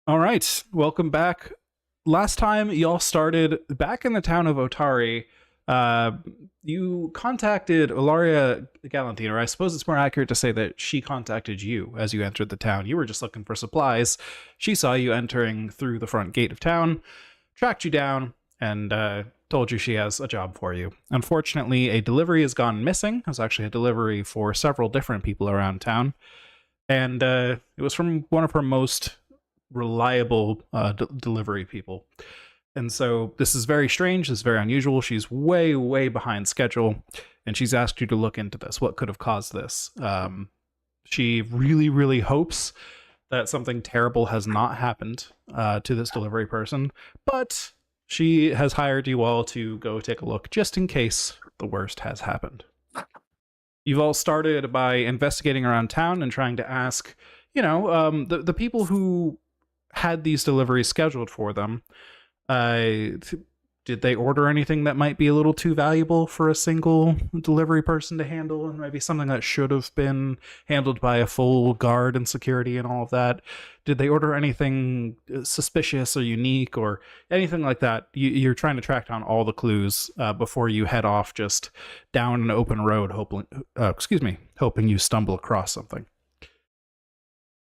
All right, welcome back. Last time y'all started back in the town of Otari. Uh, you contacted Ilaria Galantine, or I suppose it's more accurate to say that she contacted you as you entered the town. You were just looking for supplies. She saw you entering through the front gate of town, tracked you down, and told you she has a job for you. Unfortunately, a delivery has gone missing. It was actually a delivery for several different people around town, and it was from one of her most reliable delivery people. And so this is very strange. This is very unusual. She's way, way behind schedule, and she's asked you to look into this. What could have caused this? She really, really hopes that something terrible has not happened to this delivery person, but she has hired you all to go take a look just in case the worst has happened. You've all started by investigating around town and trying to ask, the people who had these deliveries scheduled for them. Uh, did they order anything that might be a little too valuable for a single delivery person to handle, and maybe something that should have been handled by a full guard and security and all of that? Did they order anything suspicious or unique or anything like that? You're trying to track down all the clues before you head off just down an open road, hoping you stumble across something.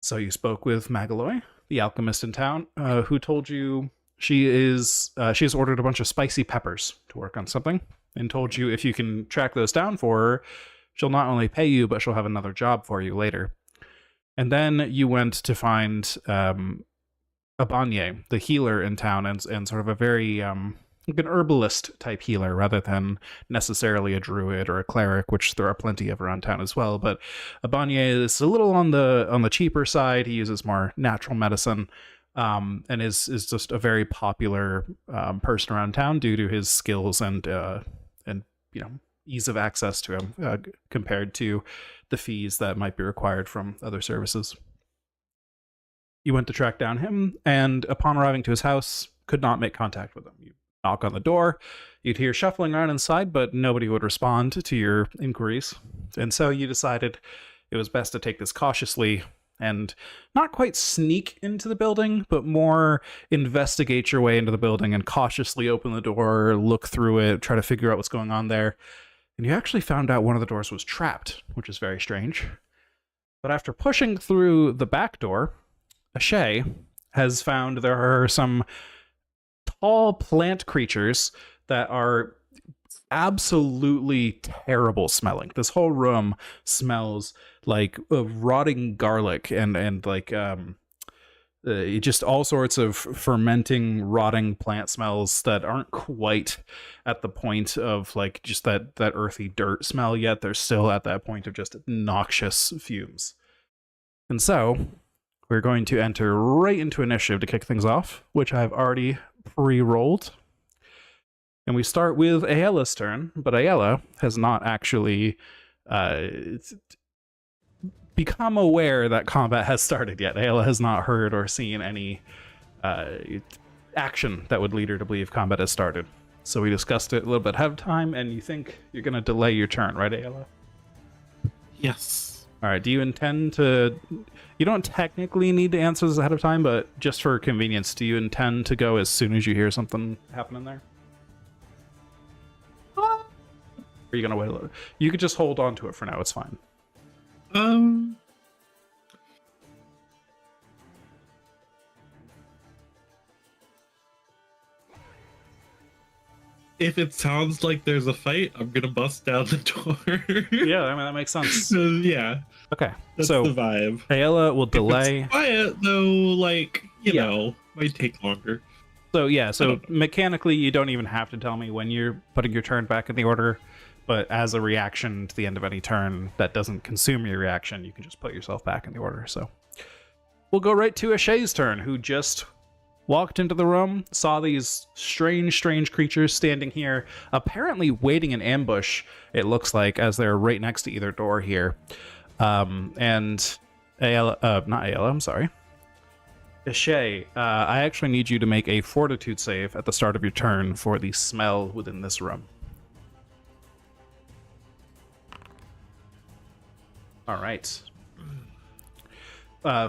So you spoke with Magaloy, the alchemist in town, who told you she has ordered a bunch of spicy peppers to work on something, and told you if you can track those down for her, she'll not only pay you, but she'll have another job for you later. And then you went to find Abanye, the healer in town, and sort of a very like an herbalist type healer rather than necessarily a druid or a cleric, which there are plenty of around town as well. But Abanye is a little on the cheaper side. He uses more natural medicine, and is just a very popular person around town due to his skills and ease of access to him compared to the fees that might be required from other services. You went to track down him, and upon arriving to his house, could not make contact with him. You knock on the door, you'd hear shuffling around inside, but nobody would respond to your inquiries. And so you decided it was best to take this cautiously and not quite sneak into the building, but more investigate your way into the building and cautiously open the door, look through it, try to figure out what's going on there. And you actually found out one of the doors was trapped, which is very strange. But after pushing through the back door, Ashay has found there are some tall plant creatures that are absolutely terrible smelling. This whole room smells like rotting garlic and like just all sorts of fermenting, rotting plant smells that aren't quite at the point of like just that earthy dirt smell yet. They're still at that point of just noxious fumes. And so we're going to enter right into initiative to kick things off, which I've already pre-rolled. And we start with Ayala's turn, but Ayala has not actually become aware that combat has started yet. Ayala has not heard or seen any action that would lead her to believe combat has started. So we discussed it a little bit ahead of time, and you think you're going to delay your turn, right, Ayala? Yes. All right, do you intend to... You don't technically need to answer this ahead of time, but just for convenience, do you intend to go as soon as you hear something happening there? Or are you going to wait a little? You could just hold on to it for now, it's fine. If it sounds like there's a fight, I'm gonna bust down the door. Yeah, I mean, that makes sense. Yeah, Okay, that's so the vibe. Ayala will delay. If it's quiet though, like you know, might take longer. So yeah, so mechanically, you don't even have to tell me when you're putting your turn back in the order, but as a reaction to the end of any turn that doesn't consume your reaction, you can just put yourself back in the order. So we'll go right to Ashay's turn, who just walked into the room, saw these strange creatures standing here, apparently waiting in ambush, it looks like, as they're right next to either door here. And Ayala, not Ayala, I'm sorry. Ashay, I actually need you to make a fortitude save at the start of your turn for the smell within this room. All right.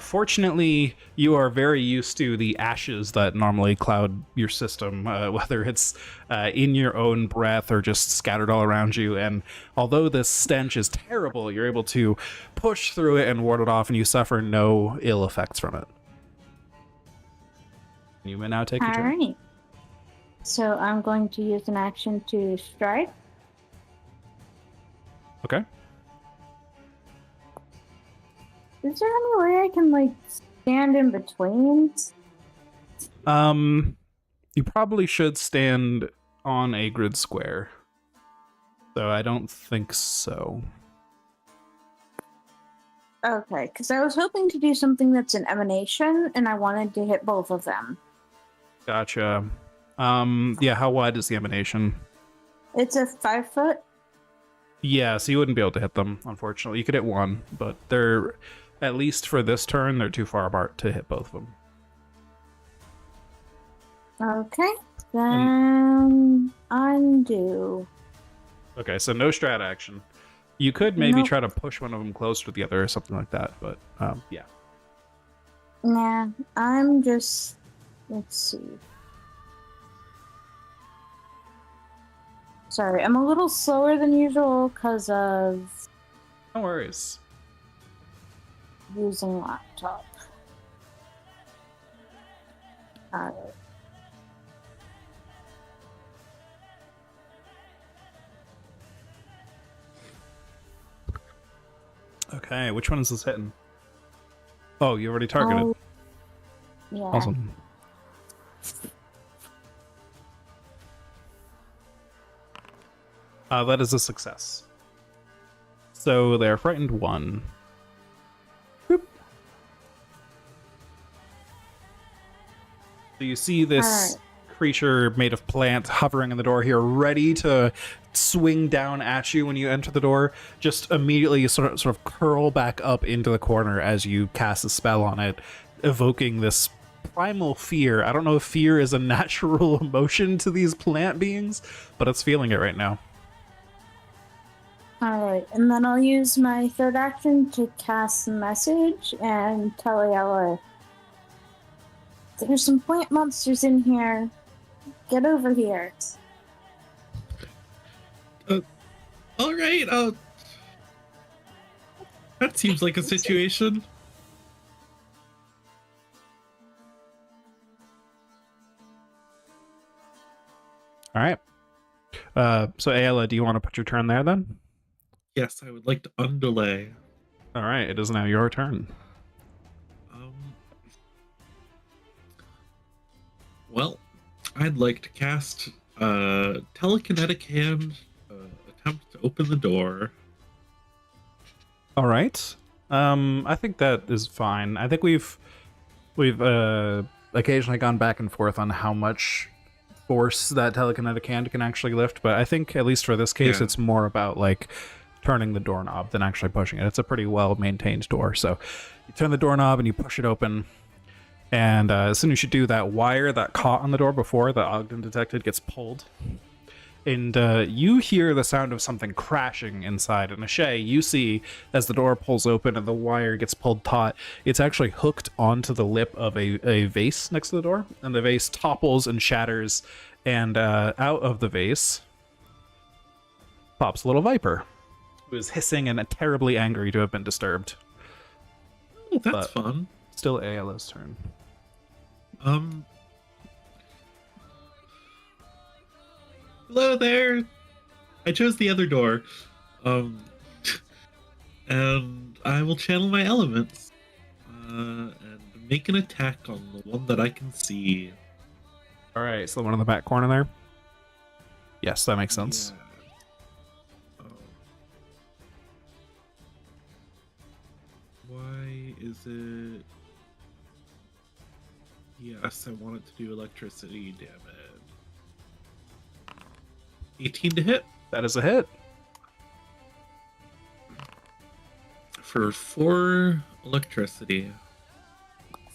Fortunately, you are very used to the ashes that normally cloud your system, whether it's in your own breath or just scattered all around you. And although this stench is terrible, you're able to push through it and ward it off, and you suffer no ill effects from it. You may now take your turn. Alright. So I'm going to use an action to strike. Okay. Is there any way I can, like, stand in between? You probably should stand on a grid square. So I don't think so. Okay, because I was hoping to do something that's an emanation, and I wanted to hit both of them. Gotcha. Yeah, how wide is the emanation? It's a 5 foot. Yeah, so you wouldn't be able to hit them, unfortunately. You could hit one, but they're, at least for this turn, they're too far apart to hit both of them. Okay, then undo. Okay, so no strat action. You could maybe Nope. try to push one of them closer to the other or something like that, but yeah. Nah, I'm just... Let's see. Sorry, I'm a little slower than usual because of No worries. using laptop. Alright. Okay, which one is this hitting? Oh, you already targeted. Yeah. Awesome. That is a success. So they're frightened 1. Boop. So you see this creature made of plant hovering in the door here, ready to swing down at you when you enter the door. Just immediately sort of curl back up into the corner as you cast a spell on it, evoking this primal fear. I don't know if fear is a natural emotion to these plant beings, but it's feeling it right now. Alright, and then I'll use my third action to cast a message and tell Ayala, there's some plant monsters in here. Get over here. All right. That seems like a situation. All right. So Ayala, do you want to put your turn there then? Yes, I would like to underlay. All right, it is now your turn. Well, I'd like to cast telekinetic hand, attempt to open the door. All right. I think that is fine. I think we've occasionally gone back and forth on how much force that telekinetic hand can actually lift, but I think at least for this case, Yeah. it's more about like turning the doorknob than actually pushing it. It's a pretty well maintained door, so you turn the doorknob and you push it open. And as soon as you do, that wire that caught on the door before that Ogden detected gets pulled. And you hear the sound of something crashing inside. And Ashay, you see as the door pulls open and the wire gets pulled taut, it's actually hooked onto the lip of a vase next to the door. And the vase topples and shatters. And out of the vase pops a little viper, who is hissing and terribly angry to have been disturbed. Oh, that's fun. Still Ayala's turn. Hello there. I chose the other door. And I will channel my elements. And make an attack on the one that I can see. All right, so the one in the back corner there? Yes, that makes sense. Yeah. Why is it... Yes, I want it to do electricity damage. 18 to hit. That is a hit. For 4 electricity.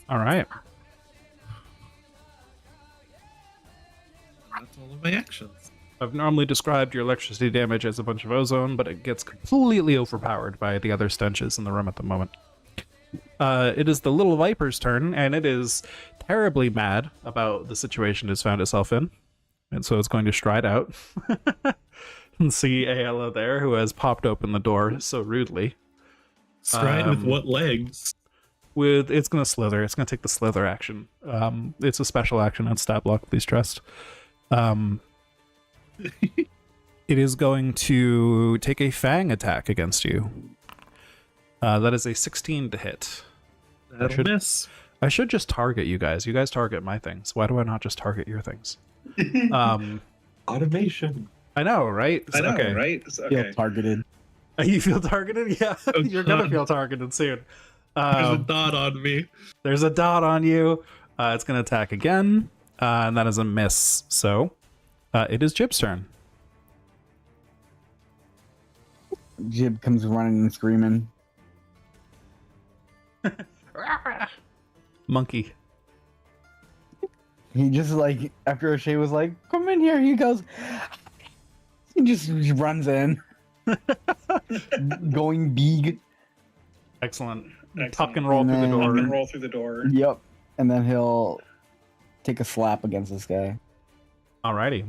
All right. That's all of my actions. I've normally described your electricity damage as a bunch of ozone, but it gets completely overpowered by the other stenches in the room at the moment. It is the little viper's turn, and it is terribly mad about the situation it's found itself in. And so it's going to stride out and see Ayala there, who has popped open the door so rudely. Stride with what legs? It's going to slither. It's going to take the slither action. It's a special action on stat block, please trust. It is going to take a fang attack against you. That is a 16 to hit. That'll miss. I should just target you guys. You guys target my things. Why do I not just target your things? Automation. I know, right? I know, Okay. right? Feel targeted. You feel targeted? Yeah, Oh, you're gonna God. feel targeted soon. There's a dot on me. There's a dot on you. It's gonna attack again, and that is a miss. So, it is Jib's turn. Jib comes running and screaming. Monkey. He just like, after O'Shea was like, come in here, he goes, he just runs in. Going big. Excellent. Excellent. Tuck and roll And through the then- door. Tuck and roll through the door. Yep. And then he'll take a slap against this guy. Alrighty.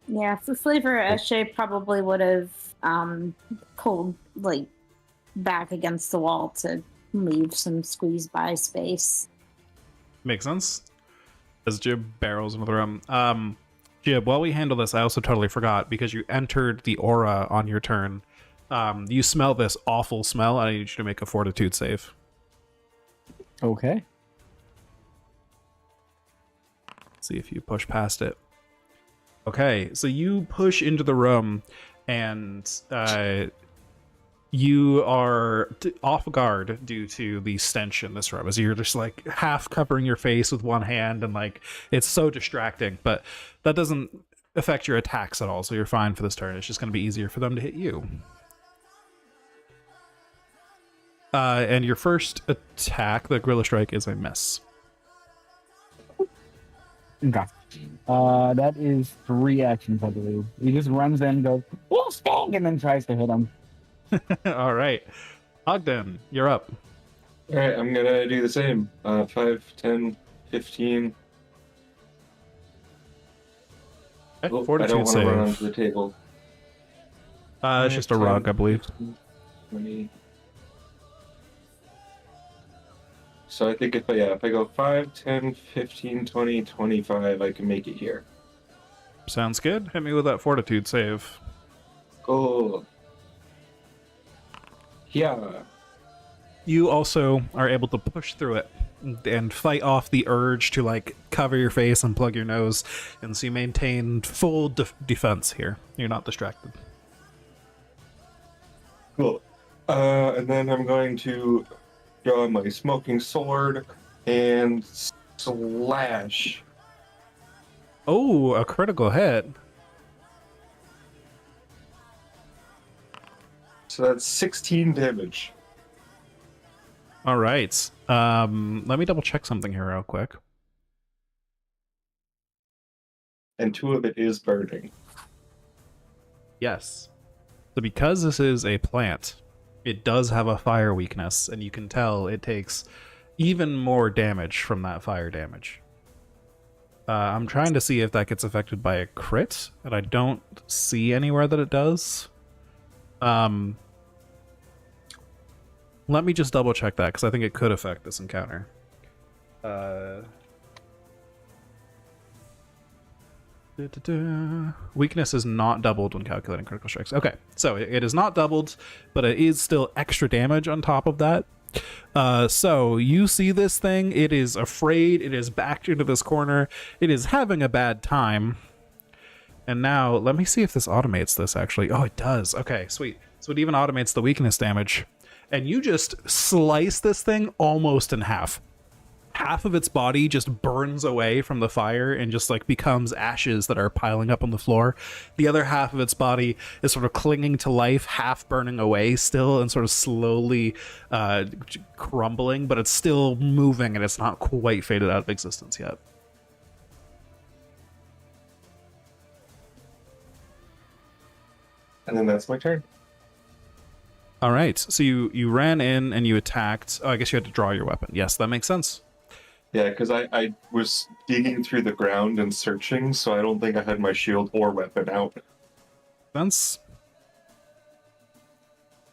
Yeah, for flavor, Eshe probably would have pulled like back against the wall to leave some squeeze by space. Makes sense. As Jib barrels into the room. Jib, while we handle this, I also totally forgot, because you entered the aura on your turn. You smell this awful smell. I need you to make a fortitude save. Okay. See if you push past it. Okay, so you push into the room, and you are off guard due to the stench in this room, as you're just like half covering your face with one hand, and like it's so distracting. But that doesn't affect your attacks at all, so you're fine for this turn. It's just going to be easier for them to hit you. And your first attack, the Gorilla Strike, is a miss. Okay. That is 3 actions, I believe. He just runs in, goes, Wolfgang, and then tries to hit him. All right. Ogden, you're up. All right, I'm gonna do the same. 5, 10, 15. Okay, Oh, I fortitude don't want to run save. onto the table. It's just a rug, I believe. 20. So I think if I go 5, 10, 15, 20, 25, I can make it here. Sounds good. Hit me with that fortitude save. Cool. Yeah. You also are able to push through it and fight off the urge to like cover your face and plug your nose, and so you maintain full defense here. You're not distracted. Cool. And then I'm going to draw my smoking sword and slash. Oh, a critical hit. So that's 16 damage. All right. Let me double check something here real quick. And 2 of it is burning. Yes. So because this is a plant, it does have a fire weakness, and you can tell it takes even more damage from that fire damage. I'm trying to see if that gets affected by a crit, and I don't see anywhere that it does. Let me just double check that, because I think it could affect this encounter. Weakness is not doubled when calculating critical strikes. Okay, so it is not doubled, but it is still extra damage on top of that. So you see this thing, it is afraid, it is backed into this corner, it is having a bad time. And now, let me see if this automates this, actually. Oh, it does. Okay, sweet. So it even automates the weakness damage. And you just slice this thing almost in half. Half of its body just burns away from the fire and just like becomes ashes that are piling up on the floor. The other half of its body is sort of clinging to life, half burning away still, and sort of slowly crumbling, but it's still moving and it's not quite faded out of existence yet. And then that's my turn. All right. So you ran in and you attacked. Oh, I guess you had to draw your weapon. Yes, that makes sense. Yeah, because I was digging through the ground and searching, so I don't think I had my shield or weapon out. Sense.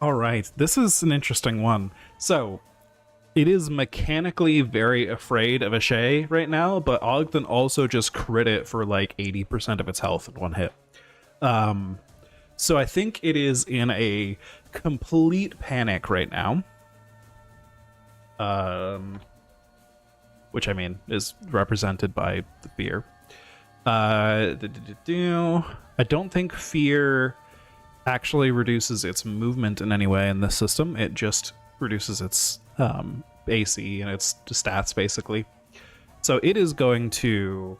All right. This is an interesting one. So it is mechanically very afraid of Ashay right now, but Ogden also just crit it for like 80% of its health in one hit. So I think it is in a complete panic right now. Which I mean is represented by the fear. I don't think fear actually reduces its movement in any way in this system. It just reduces its AC and its stats basically. So it is going to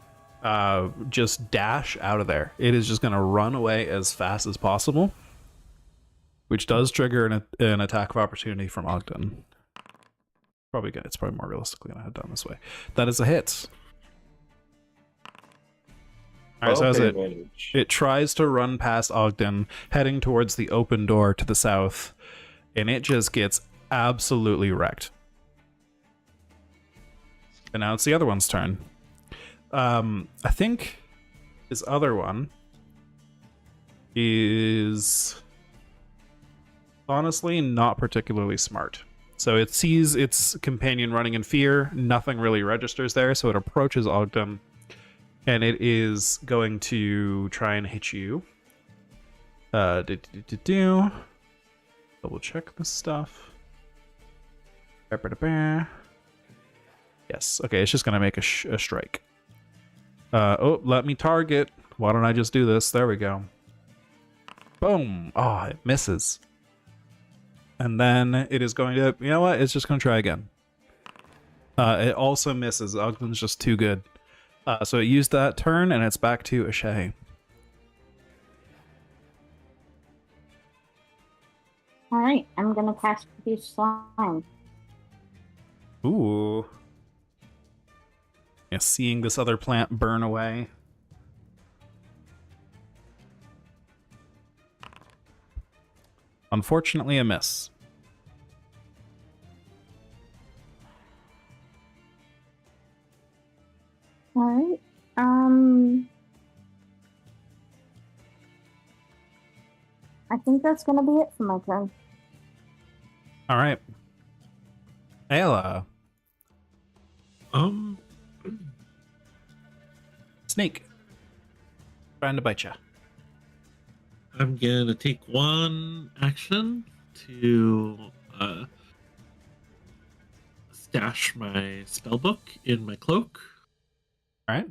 just dash out of there. It is just going to run away as fast as possible, which does trigger an attack of opportunity from Ogden. It's probably more realistically gonna head down this way. That is a hit. All right, so as it tries to run past Ogden, heading towards the open door to the south, and it just gets absolutely wrecked. And now it's the other one's turn. I think this other one is honestly not particularly smart. So it sees its companion running in fear. Nothing really registers there, so it approaches Ogden, and it is going to try and hit you. Double check this stuff. Yes. Okay, it's just gonna make a strike. Oh, let me target. Why don't I just do this? There we go. Boom. Oh, it misses. And then it is going to, you know what? It's just going to try again. It also misses. Ogden's just too good. So it used that turn, and it's back to Ashay. All right, I'm gonna cast Produce Slime. Ooh. Yeah, seeing this other plant burn away. Unfortunately, a miss. All right. I think that's gonna be it for my turn. All right. Ayla. Snake. Trying to bite ya. I'm gonna take one action to stash my spellbook in my cloak. All right.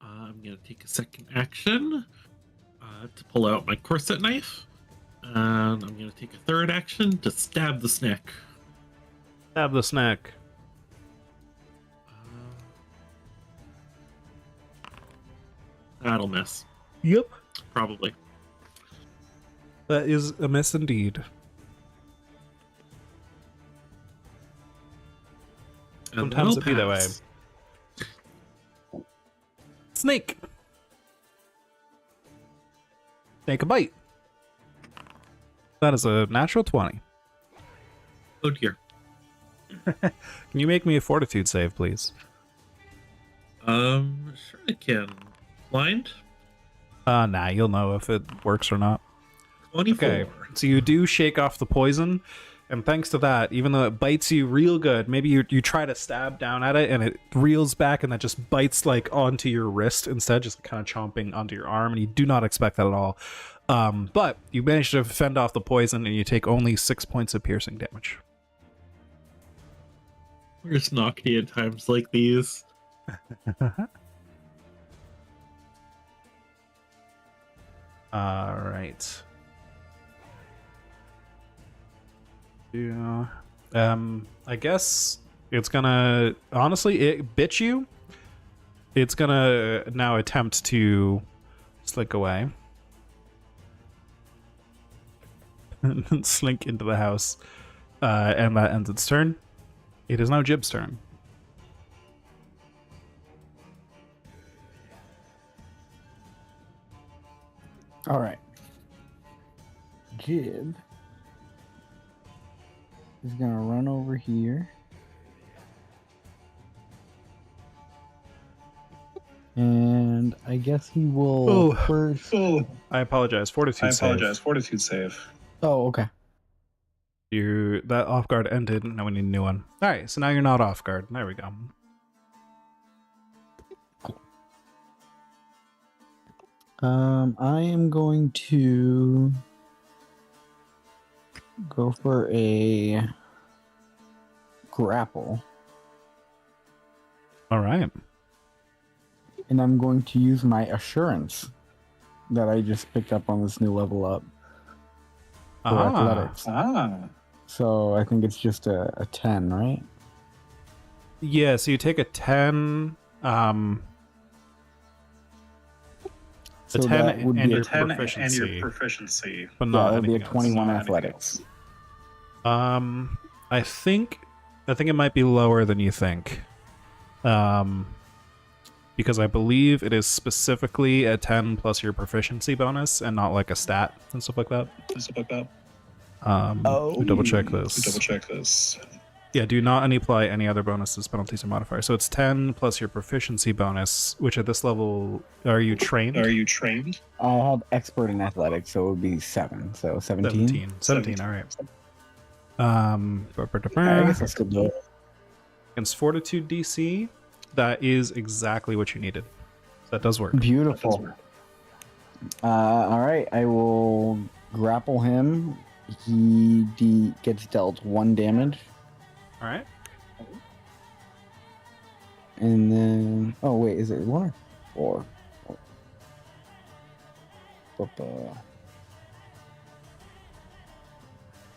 I'm gonna take a second action to pull out my corset knife, and I'm gonna take a third action to stab the snack. Stab the snack. That'll miss, Yep. probably. That is a miss indeed. And Sometimes that'll it be that way. pass. Snake. Take a bite. That is a natural 20. Oh dear. Can you make me a fortitude save, please? Sure I can. Blind? Nah, you'll know if it works or not. 24. Okay, so you do shake off the poison, and thanks to that, even though it bites you real good, maybe you try to stab down at it, and it reels back, and that just bites like onto your wrist instead, just kind of chomping onto your arm, and you do not expect that at all. But you manage to fend off the poison, and you take only 6 points of piercing damage. Where's Nocti at times like these? All right. Yeah. I guess it's gonna honestly it bit you. It's gonna now attempt to slink away. And slink into the house. And that ends its turn. It is now Jib's turn. All right. Jib is gonna run over here. And I guess he will Oh. first. I apologize. Fortitude save. Fortitude save. Oh, okay. That off guard ended. Now we need a new one. All right, so now you're not off guard. There we go. I am going to go for a grapple, All right. and I'm going to use my assurance that I just picked up on this new level up for athletics. So I think it's just a 10, right? Yeah, so you take a 10. So a 10 that would and be your a 10 proficiency, and your proficiency. but yeah, not that'd be a anything else. 21 Not anything athletics. else. I think it might be lower than you think. Because I believe it is specifically a 10 plus your proficiency bonus and not like a stat and stuff like that. Stuff like that. Let me double check this. Double check this. Yeah, do not apply any other bonuses, penalties, or modifiers. So it's 10 plus your proficiency bonus, which at this level, are you trained? Are you trained? I have expert in athletics, so it would be 7. So 17. 17, all right. I guess I still do it. Against Fortitude DC, that is exactly what you needed. So that does work. Beautiful. All right, I will grapple him. He gets dealt 1 damage. All right. And then, oh wait, is it 1 or 4?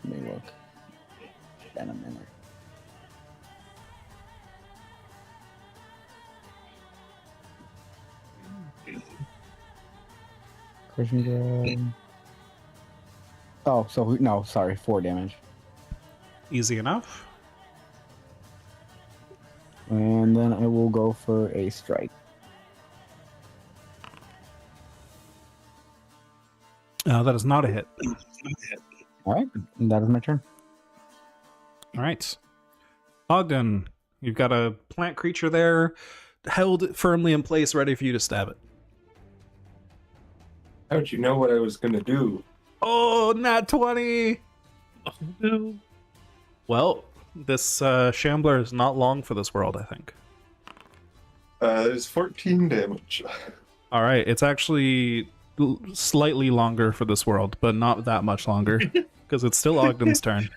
Let me look. In a minute. Crushing grab. Oh, so no, sorry, 4 damage. Easy enough. And then I will go for a strike. That is not a hit. All right, and that is my turn. All right. Ogden, you've got a plant creature there, held firmly in place, ready for you to stab it. How'd you know what I was gonna do? Oh, nat 20! Oh, no. Well, this Shambler is not long for this world, I think. There's 14 damage. All right, it's actually slightly longer for this world, but not that much longer, because it's still Ogden's turn.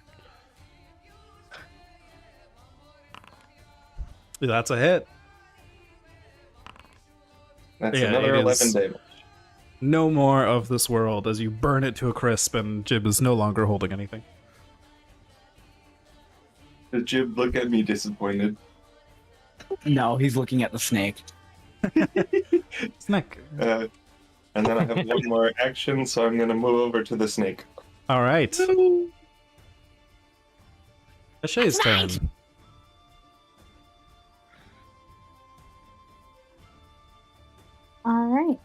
That's a hit. That's Yeah, another it 11 is. damage. No more of this world as you burn it to a crisp and Jib is no longer holding anything. Does Jib look at me disappointed? No, he's looking at the snake. Snake. And then I have one more action, so I'm gonna move over to the snake. All right. Ashay's turn. All right.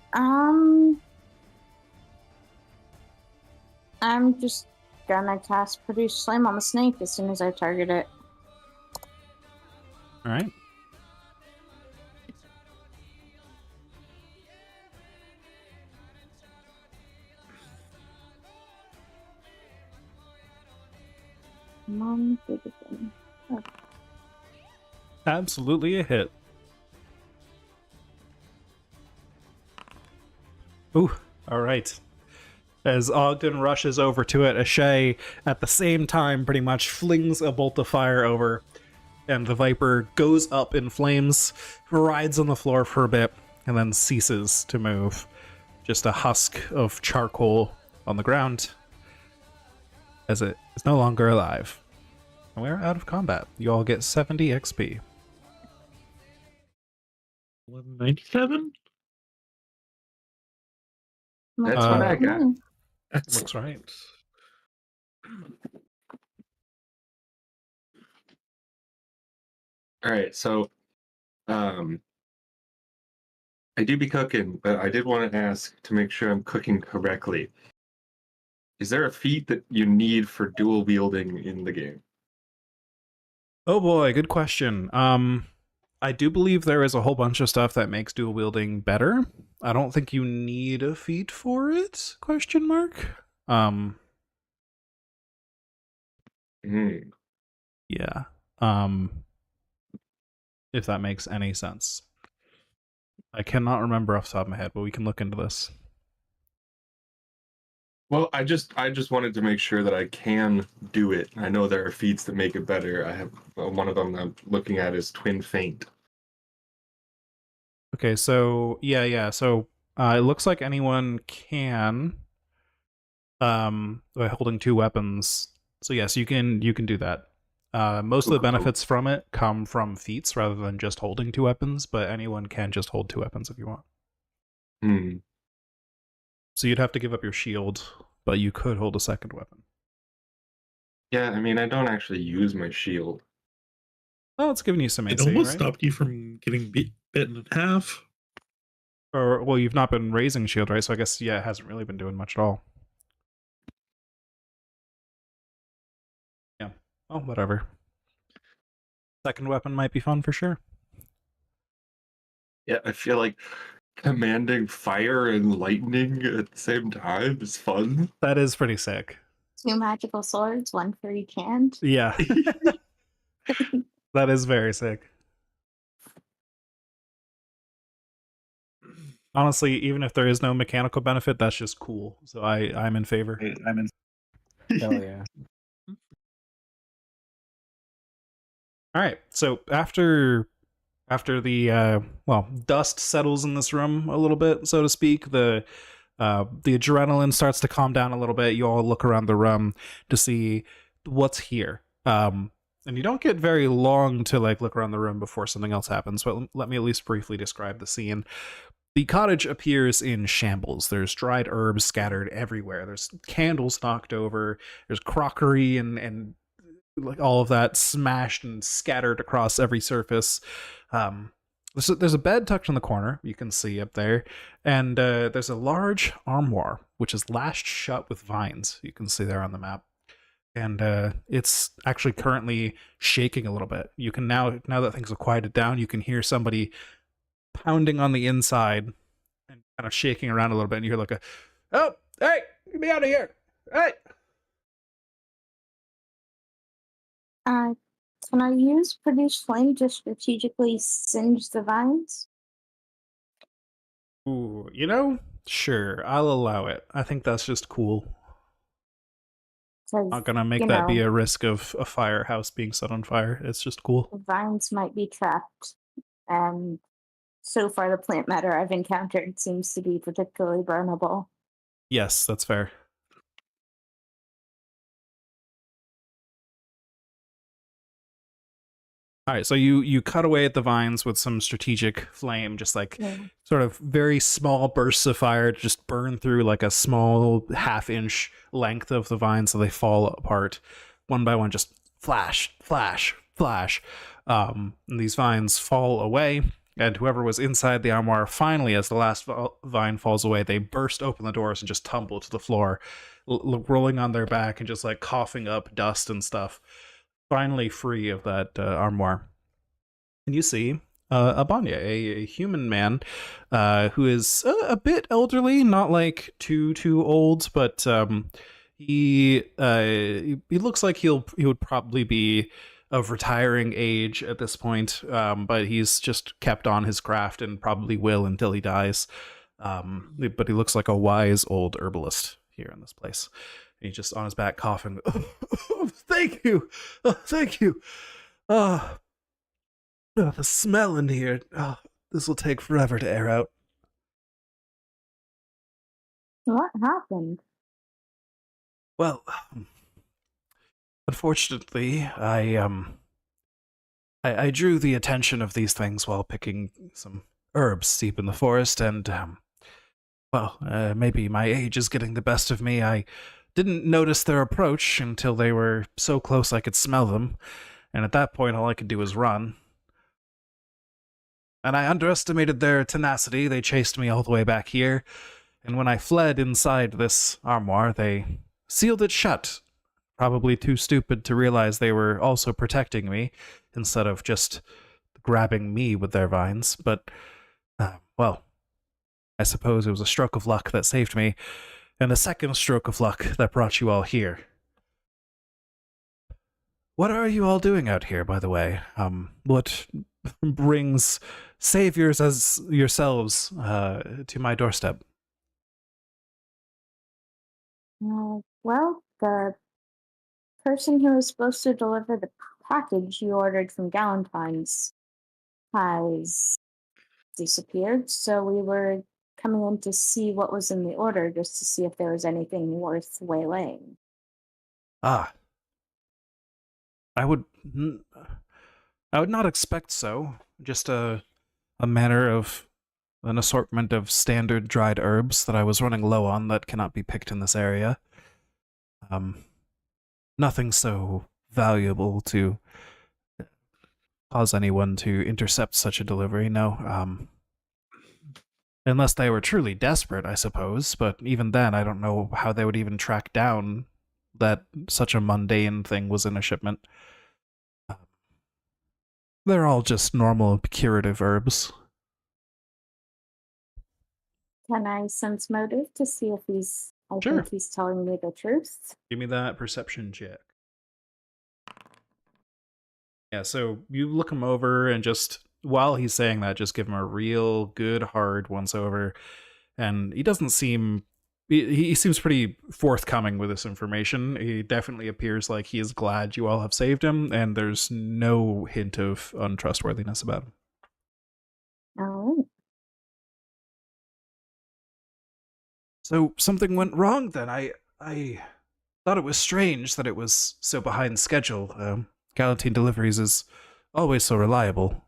I'm just gonna cast Produce Flame on the snake as soon as I target it. All right. Come on, big thing. Absolutely a hit. Ooh, all right. As Ogden rushes over to it, Ashay at the same time pretty much flings a bolt of fire over, and the Viper goes up in flames, rides on the floor for a bit, and then ceases to move. Just a husk of charcoal on the ground, as it is no longer alive. And we're out of combat. You all get 70 XP. 1197? That's what I got. That's Looks right. All right, so I do be cooking, but I did want to ask to make sure I'm cooking correctly. Is there a feat that you need for dual wielding in the game? Oh boy, good question. I do believe there is a whole bunch of stuff that makes dual wielding better. I don't think you need a feat for it? Question mark. Yeah. If that makes any sense. I cannot remember off the top of my head, but we can look into this. Well, I just wanted to make sure that I can do it. I know there are feats that make it better. I have one of them I'm looking at is Twin Feint. Okay, so yeah. So it looks like anyone can by holding two weapons. So yes, you can do that. Most of the benefits from it come from feats rather than just holding two weapons, but anyone can just hold two weapons if you want. So you'd have to give up your shield, but you could hold a second weapon. Yeah, I mean, I don't actually use my shield. Well, it's giving you some AC, It almost right? stopped you from getting bitten in half. Or, well, you've not been raising shield, right? So I guess, yeah, it hasn't really been doing much at all. Yeah. Oh, whatever. Second weapon might be fun for sure. Yeah, I feel like commanding fire and lightning at the same time is fun. That is pretty sick. 2 magical swords, 1 for each hand. Yeah. That is very sick. Honestly, even if there is no mechanical benefit, that's just cool. So I'm in favor. Hell yeah. All right. So after the dust settles in this room a little bit, so to speak, the adrenaline starts to calm down a little bit. You all look around the room to see what's here. And you don't get very long to like look around the room before something else happens, but let me at least briefly describe the scene. The cottage appears in shambles. There's dried herbs scattered everywhere. There's candles knocked over. There's crockery and like all of that smashed and scattered across every surface. There's a bed tucked in the corner, you can see up there, and there's a large armoire which is lashed shut with vines. You can see there on the map, and it's actually currently shaking a little bit. You can now that things have quieted down, you can hear somebody pounding on the inside and kind of shaking around a little bit, and you hear like a, "Oh, hey, get me out of here! Hey!" Can I use produce flame to strategically singe the vines? Ooh, sure, I'll allow it. I think that's just cool. 'Cause, Not gonna make you that be know, a risk of a firehouse being set on fire. It's just cool. vines might be trapped, and so far the plant matter I've encountered seems to be particularly burnable. Yes, that's fair. All right, so you cut away at the vines with some strategic flame, just like Yeah. sort of very small bursts of fire to just burn through like a small half-inch length of the vines, so they fall apart one by one, just flash, flash, flash. And these vines fall away, and whoever was inside the armoire, finally, as the last vine falls away, they burst open the doors and just tumble to the floor, rolling on their back and just like coughing up dust and stuff. Finally free of that armoire. And you see Abanya, a human man who is a bit elderly, not like too old, but he looks like he would probably be of retiring age at this point, but he's just kept on his craft and probably will until he dies. But he looks like a wise old herbalist here in this place. And he's just on his back coughing. Oh, thank you. Oh, thank you. Oh, the smell in here. Oh, this will take forever to air out. What happened? Well, unfortunately, I drew the attention of these things while picking some herbs deep in the forest, and maybe my age is getting the best of me. I didn't notice their approach until they were so close I could smell them, and at that point all I could do was run. And I underestimated their tenacity. They chased me all the way back here, and when I fled inside this armoire, they sealed it shut. Probably too stupid to realize they were also protecting me instead of just grabbing me with their vines. But, well, I suppose it was a stroke of luck that saved me, and a second stroke of luck that brought you all here. What are you all doing out here, by the way? What brings saviors as yourselves to my doorstep? Well, the person who was supposed to deliver the package you ordered from Galentine's has disappeared, so we were coming in to see what was in the order, just to see if there was anything worth waylaying. Ah, I would not expect so. Just a matter of an assortment of standard dried herbs that I was running low on that cannot be picked in this area. Nothing so valuable to cause anyone to intercept such a delivery, no. Unless they were truly desperate, I suppose, but even then, I don't know how they would even track down that such a mundane thing was in a shipment. They're all just normal curative herbs. Can I sense motive to see if he's... I Sure. think he's telling me the truth. Give me that perception check. Yeah, so you look him over and just, while he's saying that, just give him a real good hard once over. And he doesn't seem, he seems pretty forthcoming with this information. He definitely appears like he is glad you all have saved him, and there's no hint of untrustworthiness about him. Oh. So something went wrong then. I thought it was strange that it was so behind schedule. Galantine Deliveries is always so reliable.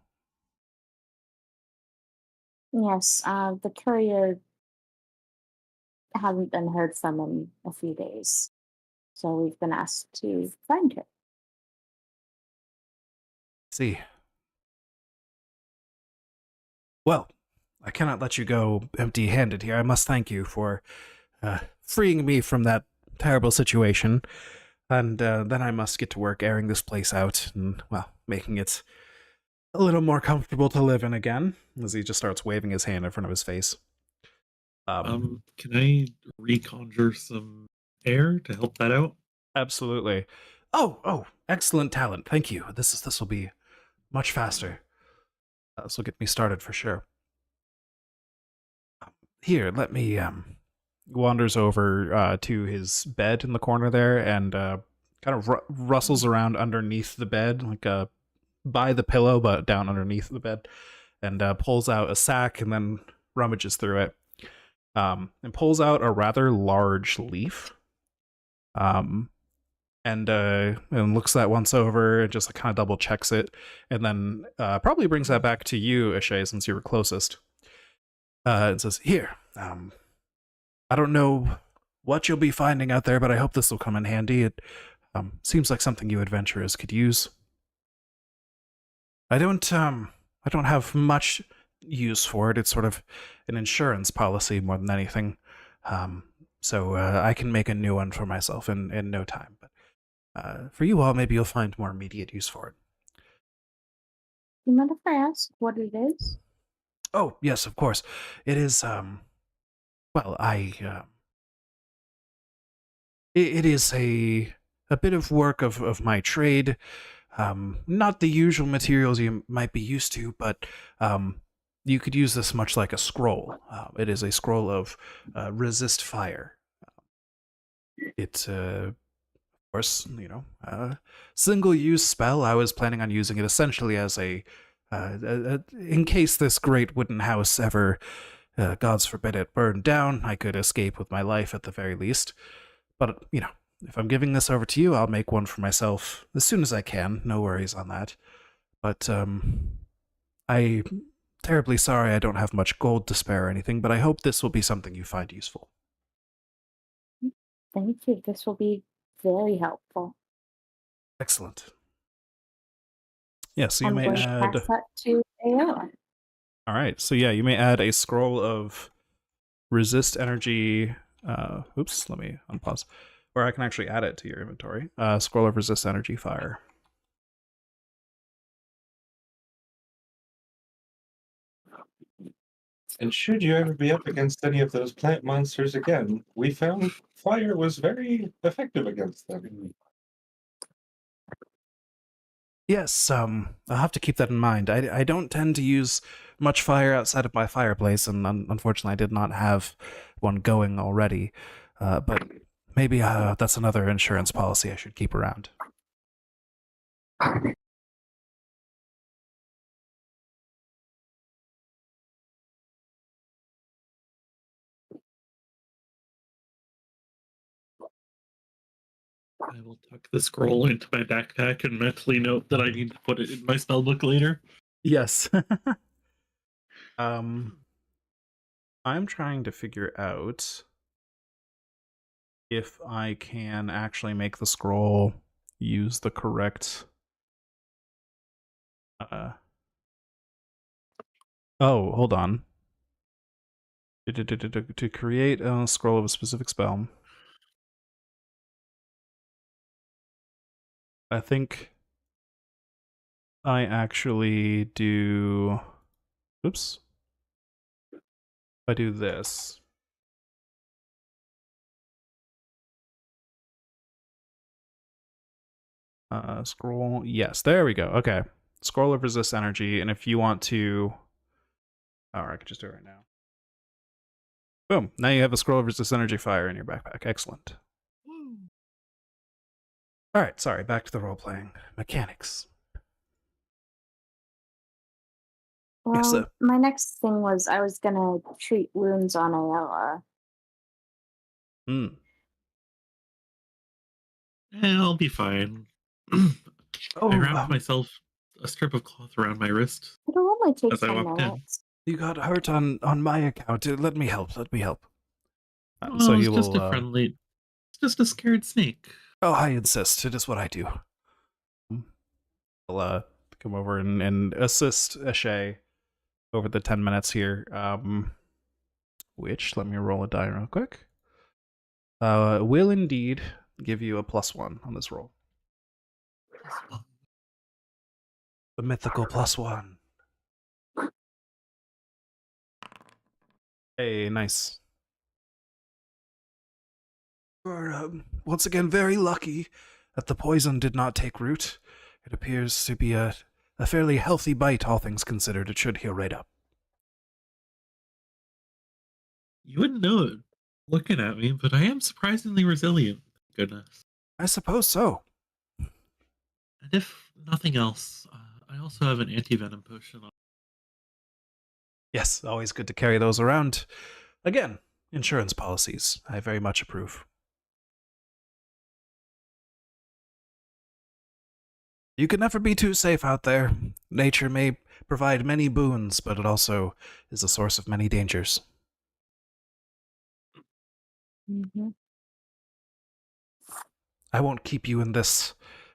Yes, the courier hasn't been heard from in a few days, so we've been asked to find her. See. Well, I cannot let you go empty-handed here. I must thank you for freeing me from that terrible situation. And then I must get to work airing this place out and, well, making it a little more comfortable to live in again, as he just starts waving his hand in front of his face. Can I reconjure some air to help that out? Absolutely. Oh, excellent talent. Thank you. This will be much faster. This will get me started for sure. Here, let me, wanders over to his bed in the corner there and kind of rustles around underneath the bed, like by the pillow, but down underneath the bed, and pulls out a sack and then rummages through it, and pulls out a rather large leaf, and looks that once over and just kind of double checks it, and then probably brings that back to you, Ashay, since you were closest. And says, "Here, I don't know what you'll be finding out there, but I hope this will come in handy. It seems like something you adventurers could use. I don't have much use for it. It's sort of an insurance policy more than anything. So I can make a new one for myself in no time. But for you all, maybe you'll find more immediate use for it." You mind if I ask what it is? Oh, yes, of course. It is, well, it is a bit of work of my trade. Not the usual materials you might be used to, but you could use this much like a scroll. It is a scroll of resist fire. It's, of course, single-use spell. I was planning on using it essentially as a in case this great wooden house ever, gods forbid it, burned down, I could escape with my life at the very least. But, if I'm giving this over to you, I'll make one for myself as soon as I can. No worries on that. But, I'm terribly sorry I don't have much gold to spare or anything, but I hope this will be something you find useful. Thank you. This will be very helpful. Excellent. Yeah, so you I'm may going add... to pass that to AO. All right, so yeah, you may add a scroll of resist energy. Oops, let me unpause. or I can actually add it to your inventory. Scroll of resist energy fire. And should you ever be up against any of those plant monsters again, we found fire was very effective against them. Yes, I'll have to keep that in mind. I don't tend to use much fire outside of my fireplace, and unfortunately I did not have one going already. But maybe that's another insurance policy I should keep around. I will tuck the scroll into my backpack and mentally note that I need to put it in my spellbook later. Yes. I'm trying to figure out if I can actually make the scroll use the correct oh, hold on. To create a scroll of a specific spell, I think I actually do... Oops. If I do this... scroll... Yes, there we go. Okay. Scroll of resist energy, and if you want to... Oh, I could just do it right now. Boom. Now you have a scroll of resist energy fire in your backpack. Excellent. Alright, sorry, back to the role-playing. Mechanics. Well, Yes, sir. my next thing was I was gonna treat wounds on Ayala. I'll be fine. I wrapped myself a strip of cloth around my wrist It'll only take as I 10 walked in. minutes. You got hurt on my account. Let me help. Let me help. Oh, So it's he just will. a friendly. It's just a scared snake. Oh, I insist. It is what I do. I'll come over and assist Ashay over the 10 minutes here. Which, let me roll a die real quick. Will indeed give you a +1 on this roll. The mythical +1. Hey, nice. We're once again very lucky that the poison did not take root. It appears to be a fairly healthy bite, all things considered. It should heal right up. You wouldn't know it looking at me, but I am surprisingly resilient. Goodness. I suppose so. And if nothing else, I also have an anti-venom potion on. Yes, always good to carry those around. Again, insurance policies. I very much approve. You can never be too safe out there. Nature may provide many boons, but it also is a source of many dangers. Mm-hmm. I won't keep you in this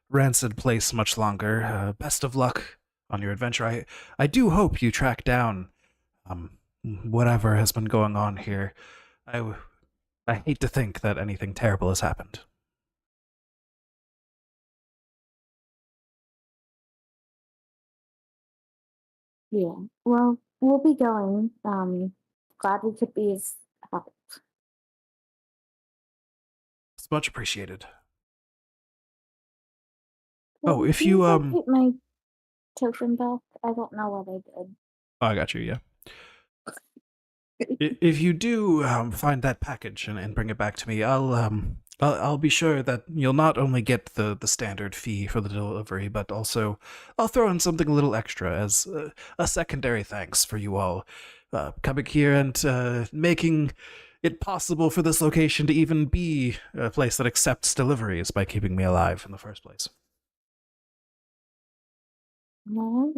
rancid place much longer. Best of luck on your adventure. I do hope you track down whatever has been going on here. I hate to think that anything terrible has happened. Yeah. Well, we'll be going. Glad we could be of help. It's much appreciated. Well, Oh, if can you get my token back? I don't know what I did. Oh, I got you, yeah. If you do find that package and bring it back to me, I'll be sure that you'll not only get the standard fee for the delivery, but also I'll throw in something a little extra as a secondary thanks for you all coming here and making it possible for this location to even be a place that accepts deliveries by keeping me alive in the first place. No.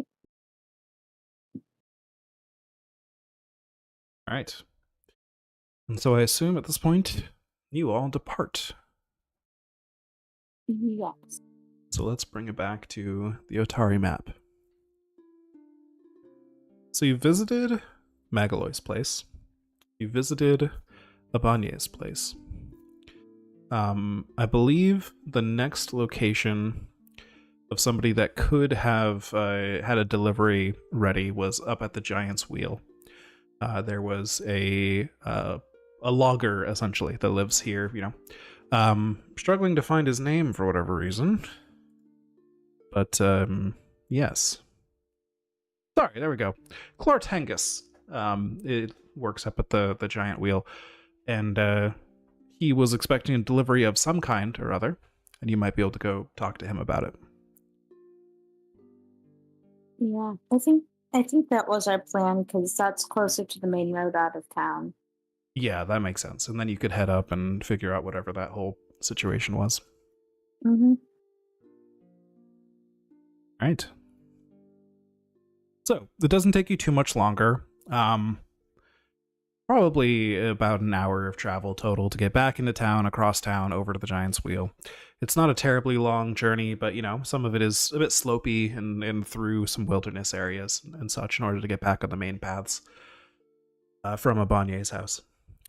All right. And so I assume at this point, you all depart. Yes. So let's bring it back to the Otari map. So you visited Magaloy's place. You visited Abanye's place. I believe the next location of somebody that could have had a delivery ready was up at the Giant's Wheel. There was a logger, essentially, that lives here, struggling to find his name for whatever reason. But, yes. Sorry, there we go. Clortengus. It works up at the Giant Wheel. And he was expecting a delivery of some kind or other, and you might be able to go talk to him about it. Yeah, I think that was our plan because that's closer to the main road out of town. Yeah, that makes sense. And then you could head up and figure out whatever that whole situation was. Mm-hmm. All right. So it doesn't take you too much longer. Probably about an hour of travel total to get back into town, across town, over to the Giant's Wheel. It's not a terribly long journey, but some of it is a bit slopey and through some wilderness areas and such in order to get back on the main paths from Abanye's house.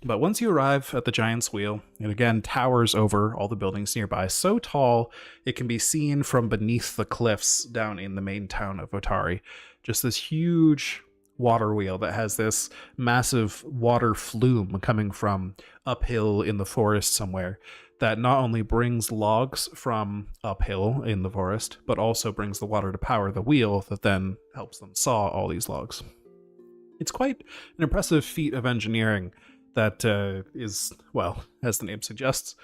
But once you arrive at the Giant's Wheel, it again towers over all the buildings nearby, so tall it can be seen from beneath the cliffs down in the main town of Otari. Just this huge water wheel that has this massive water flume coming from uphill in the forest somewhere that not only brings logs from uphill in the forest, but also brings the water to power the wheel that then helps them saw all these logs. It's quite an impressive feat of engineering that is, well, as the name suggests,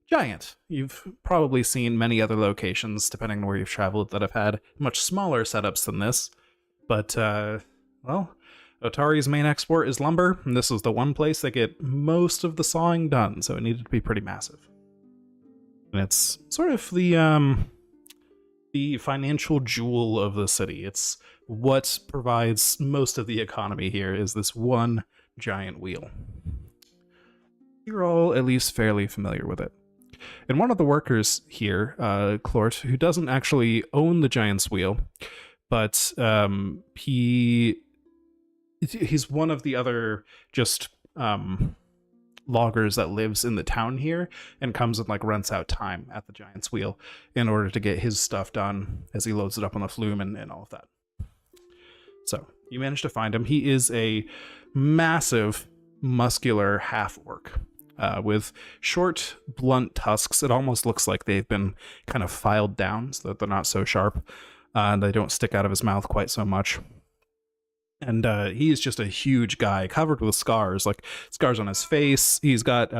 giant. You've probably seen many other locations, depending on where you've traveled, that have had much smaller setups than this. But, well, Otari's main export is lumber, and this is the one place they get most of the sawing done, so it needed to be pretty massive. And it's sort of the financial jewel of the city. It's what provides most of the economy here, is this one giant wheel. You're all at least fairly familiar with it. And one of the workers here, Clort, who doesn't actually own the Giant's Wheel, but he's one of the other just loggers that lives in the town here and comes and rents out time at the Giant's Wheel in order to get his stuff done as he loads it up on the flume and all of that. So you managed to find him. He is a massive, muscular half-orc with short, blunt tusks. It almost looks like they've been kind of filed down so that they're not so sharp. And they don't stick out of his mouth quite so much. And he's just a huge guy covered with scars, scars on his face. He's got,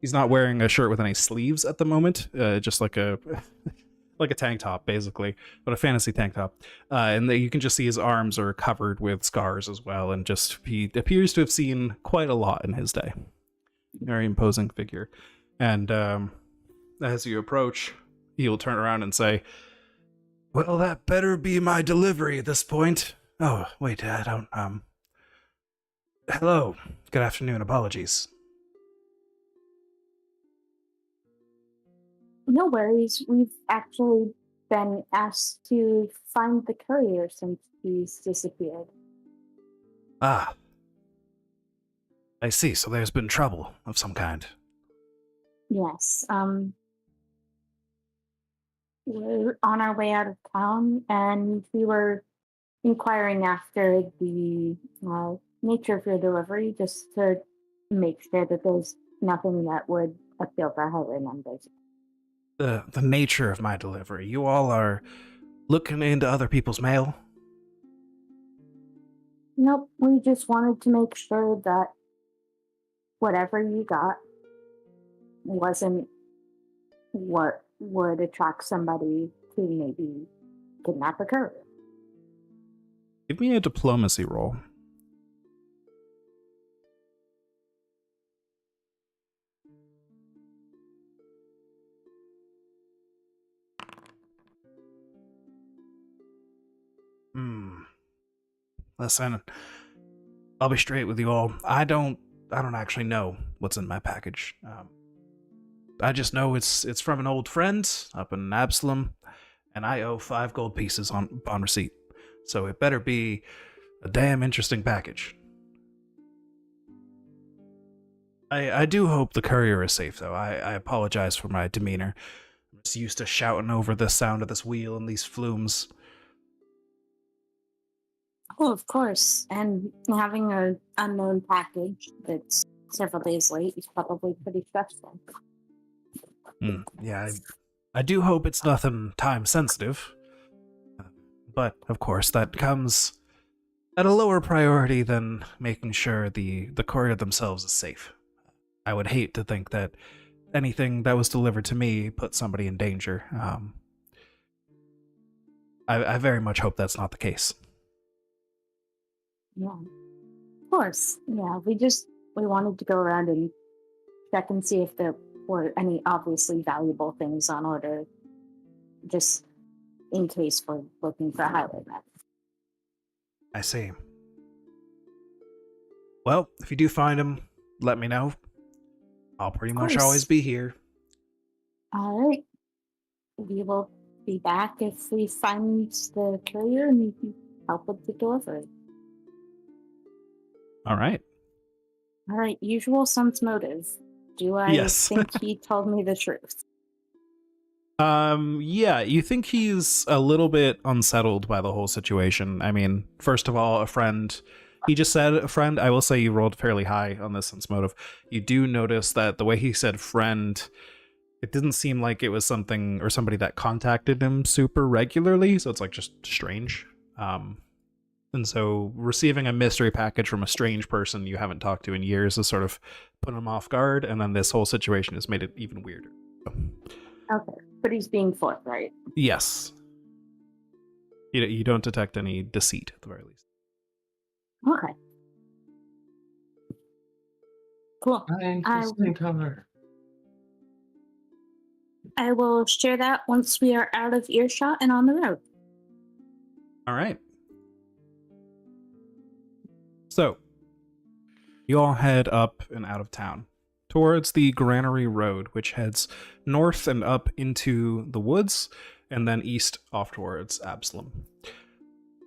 he's not wearing a shirt with any sleeves at the moment, just like a tank top, basically, but a fantasy tank top. And you can just see his arms are covered with scars as well. And he appears to have seen quite a lot in his day. Very imposing figure. And as you approach, he'll turn around and say, "Well, that better be my delivery at this point. Oh, wait, I don't, hello. Good afternoon. Apologies." No worries. We've actually been asked to find the courier since he's disappeared. Ah. I see. So there's been trouble of some kind. Yes. We're on our way out of town, and we were inquiring after the nature of your delivery, just to make sure that there's nothing that would appeal to higher numbers. The nature of my delivery. You all are looking into other people's mail? Nope, we just wanted to make sure that whatever you got wasn't what would attract somebody to maybe kidnap a courier. Give me a diplomacy roll. Listen, I'll be straight with you all. I don't actually know what's in my package. I just know it's from an old friend up in Absalom, and I owe 5 gold pieces on receipt. So it better be a damn interesting package. I do hope the courier is safe, though. I apologize for my demeanor. I'm just used to shouting over the sound of this wheel and these flumes. Oh, of course. And having an unknown package that's several days late is probably pretty stressful. Yeah, I do hope it's nothing time sensitive. But, of course, that comes at a lower priority than making sure the courier themselves is safe. I would hate to think that anything that was delivered to me put somebody in danger. I very much hope that's not the case. Yeah. Of course. Yeah, we wanted to go around and check and see if there were any obviously valuable things on order, just in case we're looking for a highway map. I see. Well, if you do find him, let me know. I'll pretty much always be here. All right. We will be back if we find the courier and we can help with the delivery. All right. All right. Usual son's motive. Do I Yes. think he told me the truth? Yeah, you think he's a little bit unsettled by the whole situation. I mean, first of all, a friend. He just said a friend. I will say you rolled fairly high on this sense motive. You do notice that the way he said friend, it didn't seem like it was something or somebody that contacted him super regularly, so it's like just strange. And so receiving a mystery package from a strange person you haven't talked to in years has sort of put him off guard, and then this whole situation has made it even weirder. Okay. But he's being forthright. Yes. You don't detect any deceit, at the very least. Okay. Cool. Interesting color. I will share that once we are out of earshot and on the road. All right. So, you all head up and out of town towards the Granary Road, which heads north and up into the woods, and then east off towards Absalom.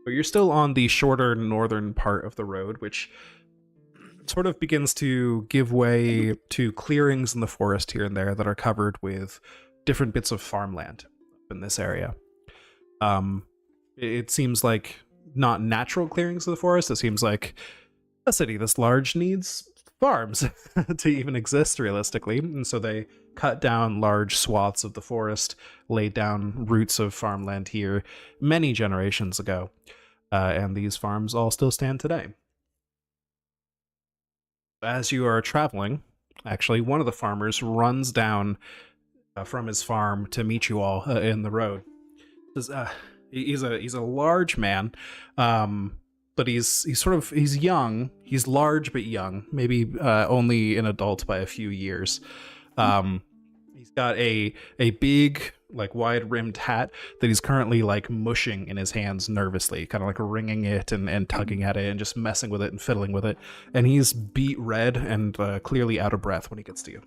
But you're still on the shorter northern part of the road, which sort of begins to give way to clearings in the forest here and there that are covered with different bits of farmland in this area. It seems like not natural clearings of the forest. It seems like a city this large needs farms to even exist realistically, and so they cut down large swaths of the forest, laid down roots of farmland here many generations ago, and these farms all still stand today. As you are traveling, actually, one of the farmers runs down from his farm to meet you all in the road. He's a large man, but he's young. He's large but young, maybe only an adult by a few years. He's got a big, like, wide-rimmed hat that he's currently like mushing in his hands nervously, kind of like wringing it and tugging at it and just messing with it and fiddling with it. And he's beet red and clearly out of breath when he gets to you.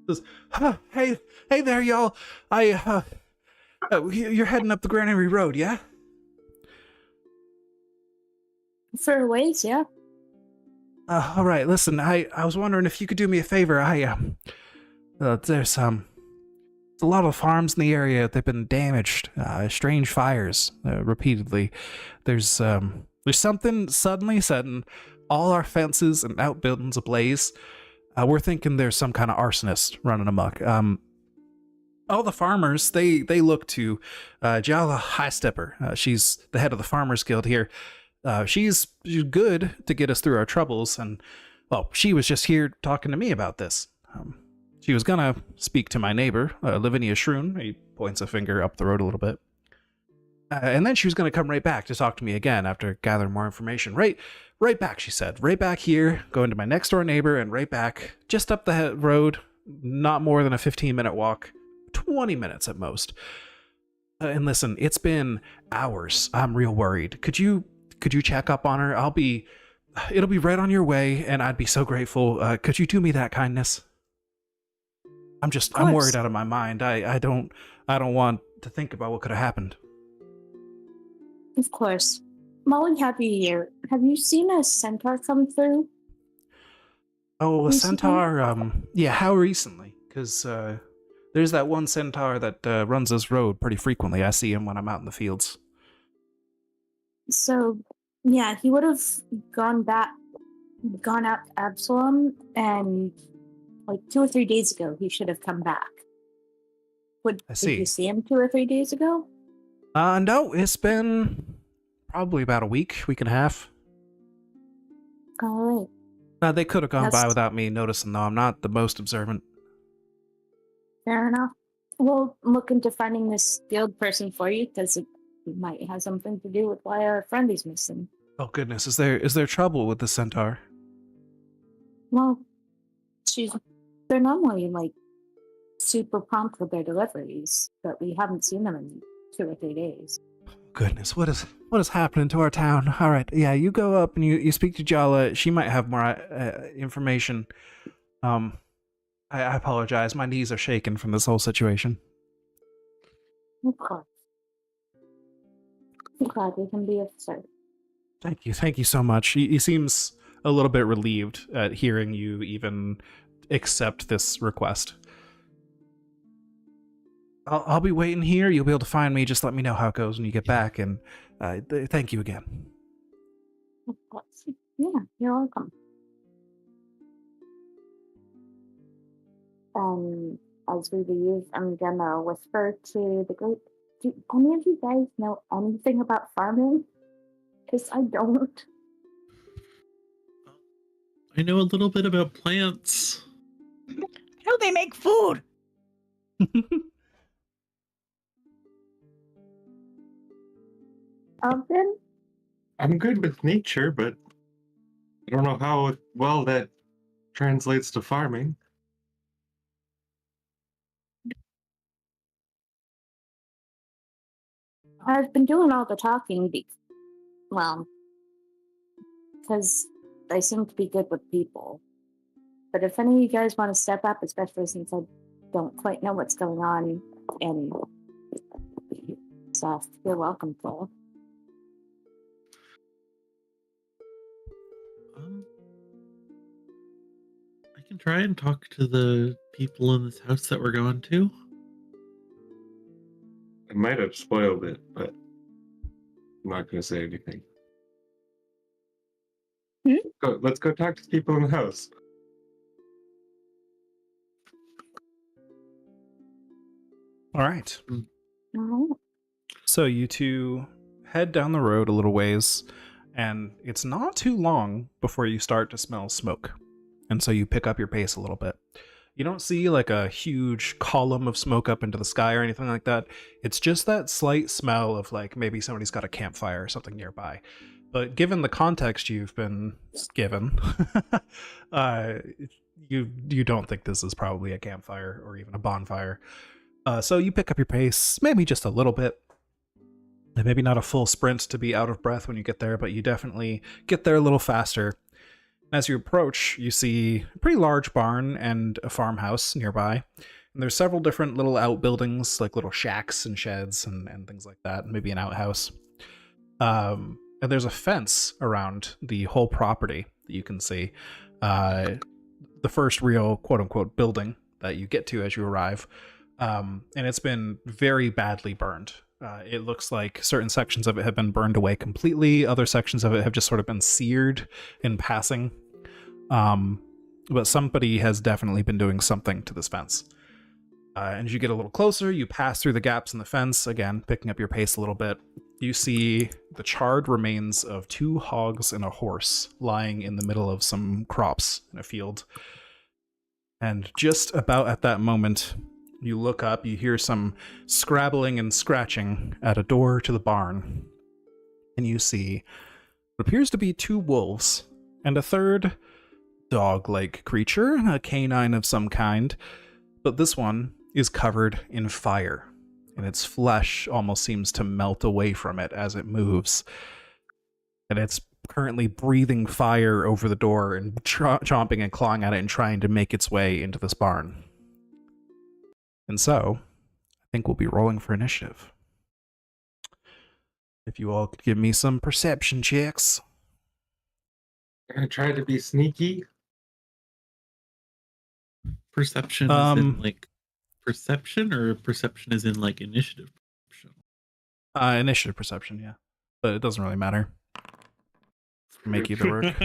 He says, hey there, y'all. You're heading up the Granary Road, yeah? For a ways, yeah. All right. Listen, I was wondering if you could do me a favor. There's a lot of farms in the area. They've been damaged. Strange fires repeatedly. There's something suddenly setting all our fences and outbuildings ablaze. We're thinking there's some kind of arsonist running amok. All the farmers, they look to Jala Highstepper. She's the head of the Farmers Guild here. She's good to get us through our troubles, and, well, she was just here talking to me about this. She was gonna speak to my neighbor, Lavinia Shroon. He points a finger up the road a little bit. And then she was gonna come right back to talk to me again after gathering more information. Right back, she said. Right back here, going to my next door neighbor, and right back, just up the road, not more than a 15-minute walk, 20 minutes at most. And listen, it's been hours. I'm real worried. Could you check up on her? It'll be right on your way, and I'd be so grateful. Could you do me that kindness? I'm worried out of my mind. I don't want to think about what could have happened. Of course. While we have you here, have you seen a centaur come through? Oh, a Recently? centaur. Yeah, how recently? Because, yeah, how recently? Because, there's that one centaur that runs this road pretty frequently. I see him when I'm out in the fields. So, yeah, he would have gone out to Absalom, and like 2 or 3 days ago, he should have come back. I Did you see. see him 2 or 3 days ago? No, it's been probably about a week and a half. All They could have gone That's by without me noticing, though. I'm not the most observant. right, fair enough. We'll look into finding this skilled person for you because it might have something to do with why our friend is missing. Oh, goodness. Is there trouble with the centaur? Well, they're normally like super prompt with their deliveries, but we haven't seen them in 2 or 3 days. Goodness, what is happening to our town? All right, yeah, you go up and you speak to Jala. She might have more information. I apologize. My knees are shaking from this whole situation. Of course. I'm glad we can be of service. Thank you so much. He seems a little bit relieved at hearing you even accept this request. I'll be waiting here. You'll be able to find me. Just let me know how it goes when you get back, and thank you again. Of course. Yeah, you're welcome. As we leave, I'm gonna whisper to the group, do any of you guys know anything about farming? Because I don't. I know a little bit about plants. How do they make food? Then I'm good with nature, but I don't know how well that translates to farming. I've been doing all the talking, because I seem to be good with people. But if any of you guys want to step up, especially since I don't quite know what's going on and stuff, you're welcome to. I can try and talk to the people in this house that we're going to. I might have spoiled it, but I'm not going to say anything. Let's go talk to the people in the house. All right. Alright. So you two head down the road a little ways, and it's not too long before you start to smell smoke. And so you pick up your pace a little bit. You don't see like a huge column of smoke up into the sky or anything like that. It's just that slight smell of like maybe somebody's got a campfire or something nearby. But given the context you've been given, you don't think this is probably a campfire or even a bonfire. So you pick up your pace, maybe just a little bit. And maybe not a full sprint to be out of breath when you get there, but you definitely get there a little faster. As you approach, you see a pretty large barn and a farmhouse nearby. And there's several different little outbuildings, like little shacks and sheds and things like that, maybe an outhouse. And there's a fence around the whole property that you can see. The first real quote-unquote building that you get to as you arrive. And it's been very badly burned. It looks like certain sections of it have been burned away completely. Other sections of it have just sort of been seared in passing. But somebody has definitely been doing something to this fence. And as you get a little closer, you pass through the gaps in the fence, again, picking up your pace a little bit. You see the charred remains of 2 hogs and a horse lying in the middle of some crops in a field. And just about at that moment, you look up, you hear some scrabbling and scratching at a door to the barn. And you see what appears to be 2 wolves and a third dog-like creature, a canine of some kind. But this one is covered in fire, and its flesh almost seems to melt away from it as it moves. And it's currently breathing fire over the door and chomping and clawing at it and trying to make its way into this barn. And so, I think we'll be rolling for initiative. If you all could give me some perception checks. I tried to be sneaky. Perception is in like perception, or perception is in like initiative perception? Initiative perception, yeah. But it doesn't really matter. Make either work.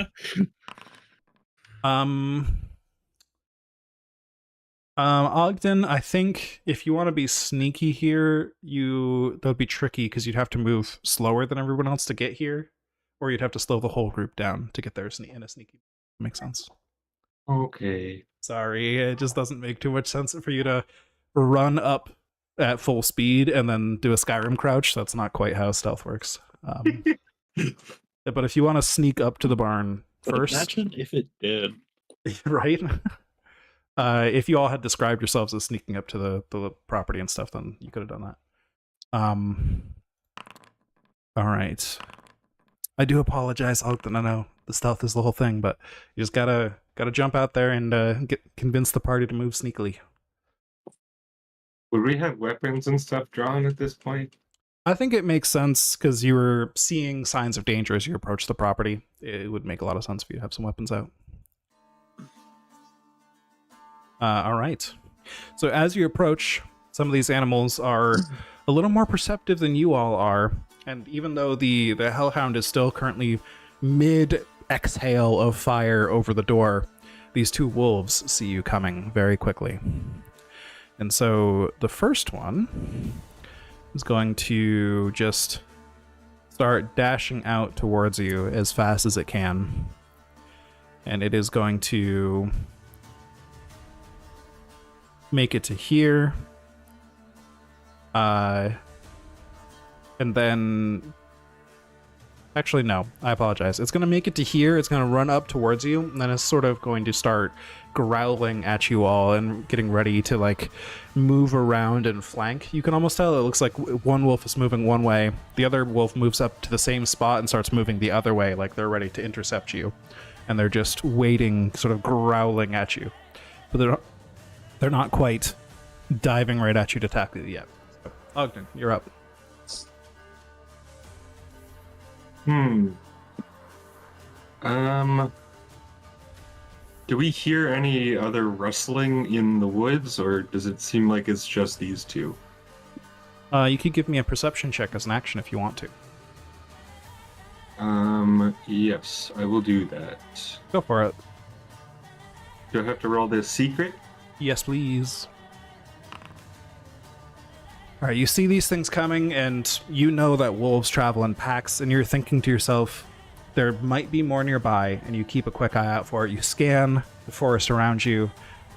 Ogden, I think if you want to be sneaky here, that would be tricky because you'd have to move slower than everyone else to get here, or you'd have to slow the whole group down to get there in a sneaky. Makes sense. Okay. Sorry, it just doesn't make too much sense for you to run up at full speed and then do a Skyrim crouch. That's not quite how stealth works. But if you want to sneak up to the barn first, Imagine if it did. right? If you all had described yourselves as sneaking up to the property and stuff, then you could have done that. All right. I do apologize, Ogden. I know the stealth is the whole thing, but you just gotta jump out there and convince the party to move sneakily. Would we have weapons and stuff drawn at this point? I think it makes sense because you were seeing signs of danger as you approach the property. It would make a lot of sense for you to have some weapons out. All right. So as you approach, some of these animals are a little more perceptive than you all are. And even though the hellhound is still currently mid-exhale of fire over the door, these two wolves see you coming very quickly. And so the first one is going to just start dashing out towards you as fast as it can. And it is going to make it to here. And then... Actually, no. I apologize. It's going to make it to here. It's going to run up towards you. And then it's sort of going to start growling at you all and getting ready to, like, move around and flank. You can almost tell it looks like one wolf is moving one way. The other wolf moves up to the same spot and starts moving the other way, like they're ready to intercept you. And they're just waiting, sort of growling at you. But they're not quite diving right at you to tackle you yet. So, Ogden, you're up. Do we hear any other rustling in the woods, or does it seem like it's just these two? You could give me a perception check as an action if you want to. Yes, I will do that. Go for it. Do I have to roll this secret? Yes, please. All right, you see these things coming, and you know that wolves travel in packs, and you're thinking to yourself, there might be more nearby, and you keep a quick eye out for it. You scan the forest around you,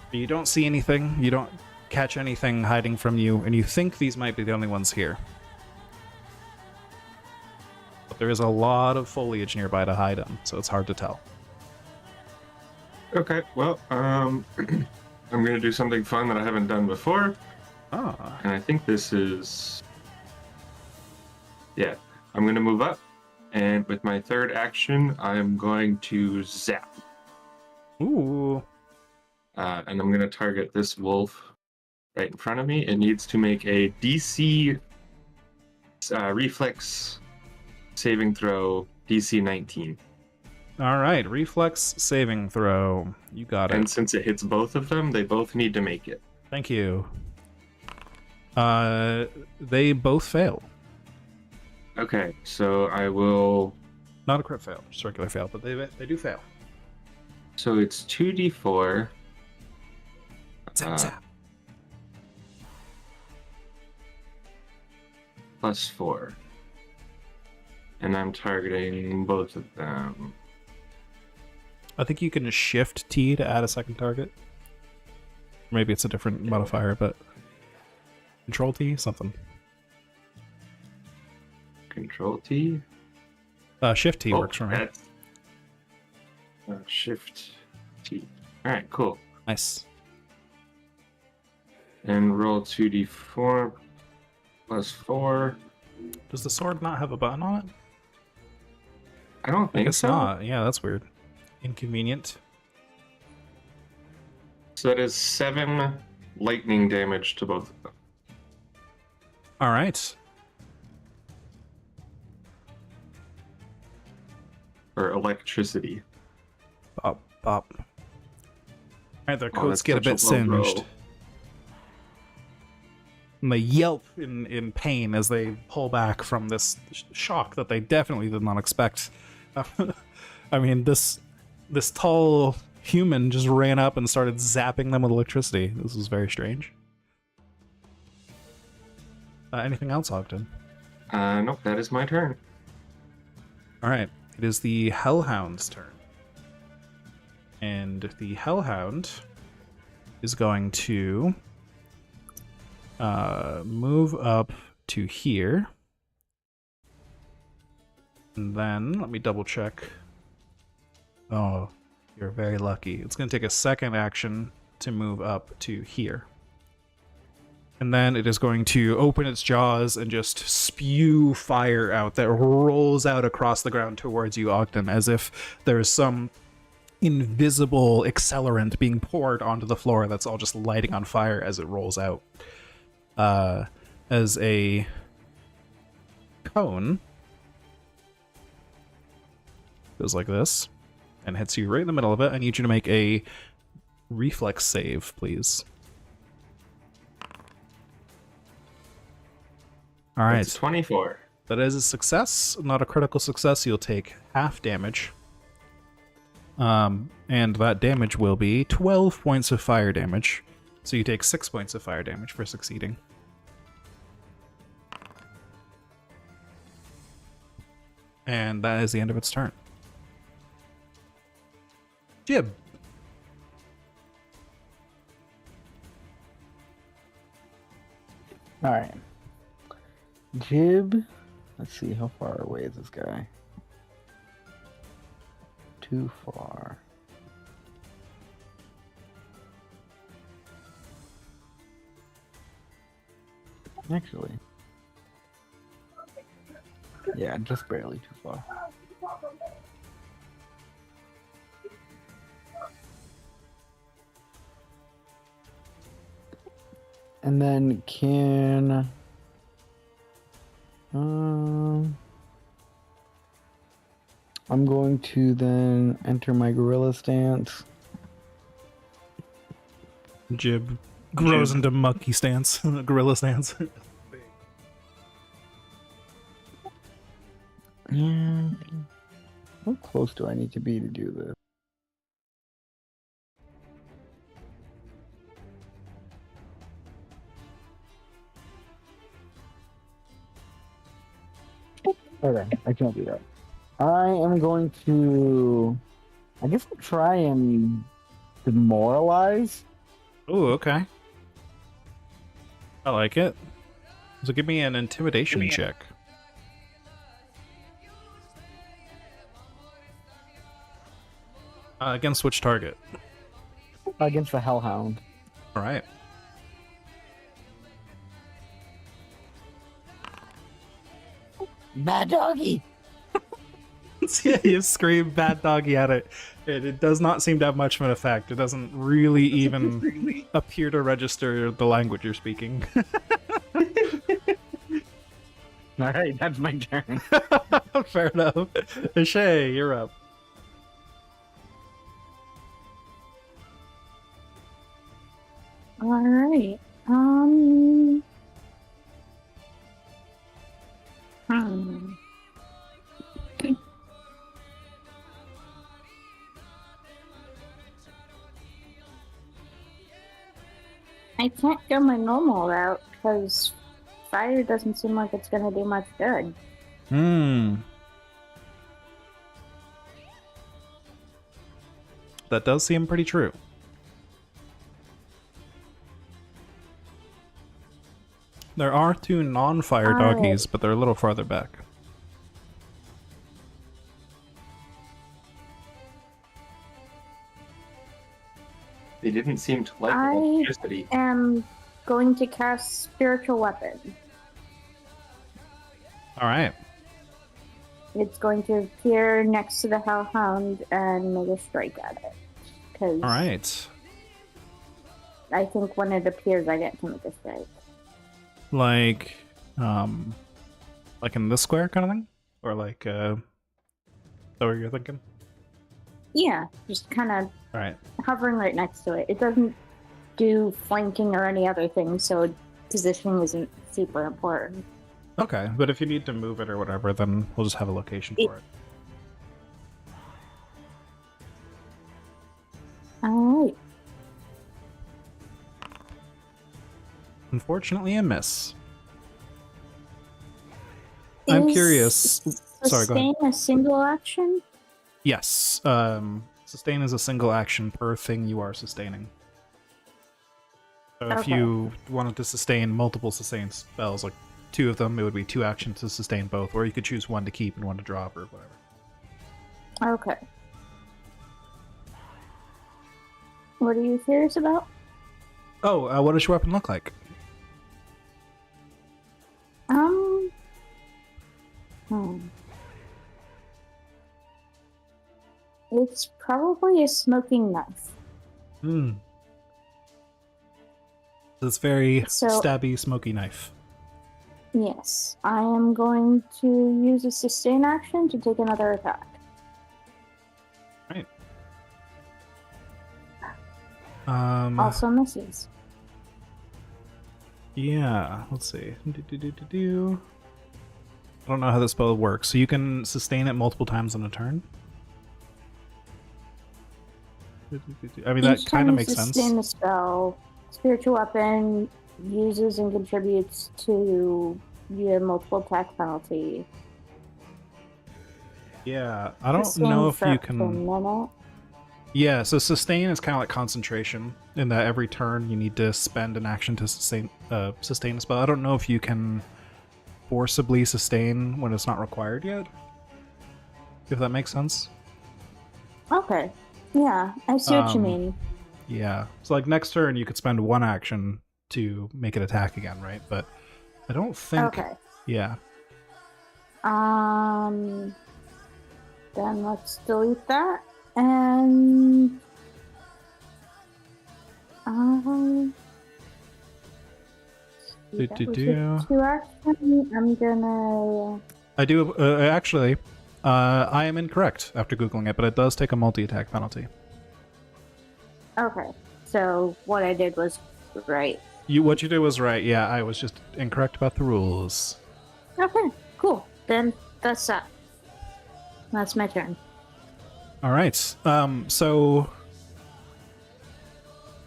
but you don't see anything. You don't catch anything hiding from you, and you think these might be the only ones here. But there is a lot of foliage nearby to hide in, so it's hard to tell. Okay, well, I'm gonna do something fun that I haven't done before. Ah. And I think this is... Yeah, I'm gonna move up, and with my third action, I'm going to zap. Ooh. And I'm gonna target this wolf right in front of me. It needs to make a DC reflex saving throw, DC 19. All right, reflex saving throw. You got it. And since it hits both of them, they both need to make it. Thank you. They both fail. Okay, so I will... Not a crit fail, just regular fail, but they do fail. So it's 2d4. Zap, zap. Plus 4. And I'm targeting both of them. I think you can shift T to add a second target. Maybe it's a different modifier, but Control T, something. Control T? Shift T works for me. That's... Shift T. Alright, cool. Nice. And roll 2d4 plus 4. Does the sword not have a button on it? I don't I think guess so. not. Yeah, that's weird. Inconvenient. So that is 7 lightning damage to both of them. All right. Or electricity. Bop, bop. Right, their Oh, coats that's get a bit such a low roll. singed. And they yelp in pain as they pull back from this shock that they definitely did not expect. I mean, this tall human just ran up and started zapping them with electricity. This is very strange. Anything else, Ogden? Nope, that is my turn. All right, it is the Hellhound's turn. And the Hellhound is going to move up to here. And then, let me double check. Oh, you're very lucky. It's going to take a second action to move up to here. And then it is going to open its jaws and just spew fire out that rolls out across the ground towards you, Ogden, as if there's some invisible accelerant being poured onto the floor that's all just lighting on fire as it rolls out. As a cone goes like this and hits you right in the middle of it. I need you to make a reflex save, please. All right. It's 24. That is a success, not a critical success. You'll take half damage. And that damage will be 12 points of fire damage. So you take 6 points of fire damage for succeeding. And that is the end of its turn. Jib. All right. Jib. Let's see, how far away is this guy? Too far. Actually. Yeah, just barely too far. And then can I'm going to then enter my gorilla stance. Jib grows into monkey stance, gorilla stance. Yeah. How close do I need to be to do this? Okay, I can't do that. I am going to... I guess I'll try and demoralize. Oh, okay. I like it. So give me an intimidation check. Against which target? Against the Hellhound. All right. Bad doggy! Yeah, you scream bad doggy at it. It does not seem to have much of an effect. It doesn't really even appear to register the language you're speaking. Alright, that's my turn. Fair enough. Shay, you're up. All right. I can't go my normal route because fire doesn't seem like it's gonna do much good. That does seem pretty true. There are two non-fire doggies, but they're a little farther back. They didn't seem to like I electricity. am going to cast Spiritual Weapon. All right. It's going to appear next to the Hellhound and make a strike at it. Because All right. I think when it appears, I get to make a strike. Like in this square kind of thing? Or like, is that what you're thinking? Yeah, just kind of All right. hovering right next to it. It doesn't do flanking or any other thing, so positioning isn't super important. Okay, but if you need to move it or whatever, then we'll just have a location for it. Alright. Unfortunately, a miss. I'm curious. Sorry, go ahead. Sustain a single action? Yes. Sustain is a single action per thing you are sustaining. So if Okay. you wanted to sustain multiple sustain spells, like 2 of them, it would be 2 actions to sustain both, or you could choose 1 to keep and 1 to drop or whatever. Okay. What are you curious about? Oh, what does your weapon look like? It's probably a smoking knife. This very So- stabby, smoky knife. Yes. I am going to use a sustain action to take another attack. Right. Also misses. Yeah, let's see. I don't know how the spell works. So you can sustain it multiple times in a turn? I mean, that Each kind time of you makes sense. sustain the spell, spiritual weapon uses and contributes to your multiple attack penalty. Yeah, I don't Sustain know if for you up to a can... minute. Yeah, so sustain is kind of like concentration, in that every turn you need to spend an action to sustain a spell. I don't know if you can forcibly sustain when it's not required yet. If that makes sense. Okay. Yeah, I see what you mean. Yeah. So like next turn you could spend 1 action to make it attack again, right? But I don't think... Okay. Yeah. Then let's delete that. And that was a 2 action. I'm gonna I do, actually, I am incorrect after Googling it, but it does take a multi-attack penalty. okay. So what I did was right. What you did was right, yeah, I was just incorrect about the rules. Okay, cool. Then that's that. That's my turn. Alright, so...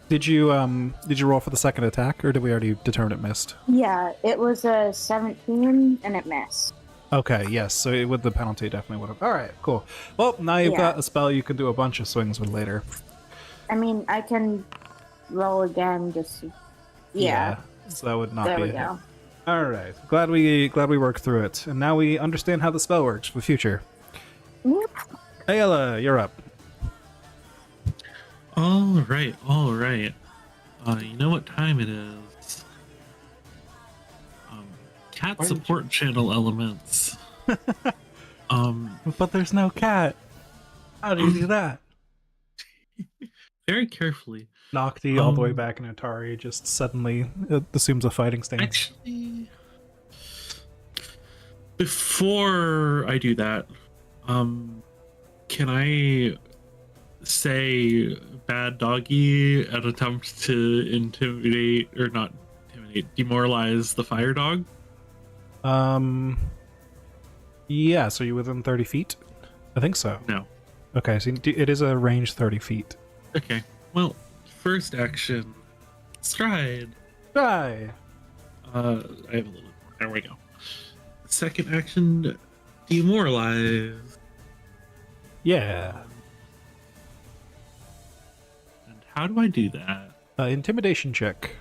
Did you roll for the second attack, or did we already determine it missed? Yeah, it was a 17 and it missed. Okay, yes, so with the penalty definitely would have... Alright, cool. Well, now you've got a spell you can do a bunch of swings with later. I mean, I can roll again, just... Yeah. So that would not There be we a hit. go. Alright, glad we worked through it, and now we understand how the spell works for the future. Yep. Ayala, you're up. All right. You know what time it is? Cat Why did support channel elements. But there's no cat. How do you do that? Very carefully. Nocti, all the way back in Otari, just suddenly assumes a fighting stance. Actually, before I do that, can I say bad doggy and attempt to intimidate, or not intimidate, demoralize the fire dog? Yeah, so you're within 30 feet? I think so. No. Okay, so it is a range 30 feet. Okay. Well, first action, stride. Die! I have a little. There we go. Second action, demoralize. Yeah. And how do I do that? Intimidation check.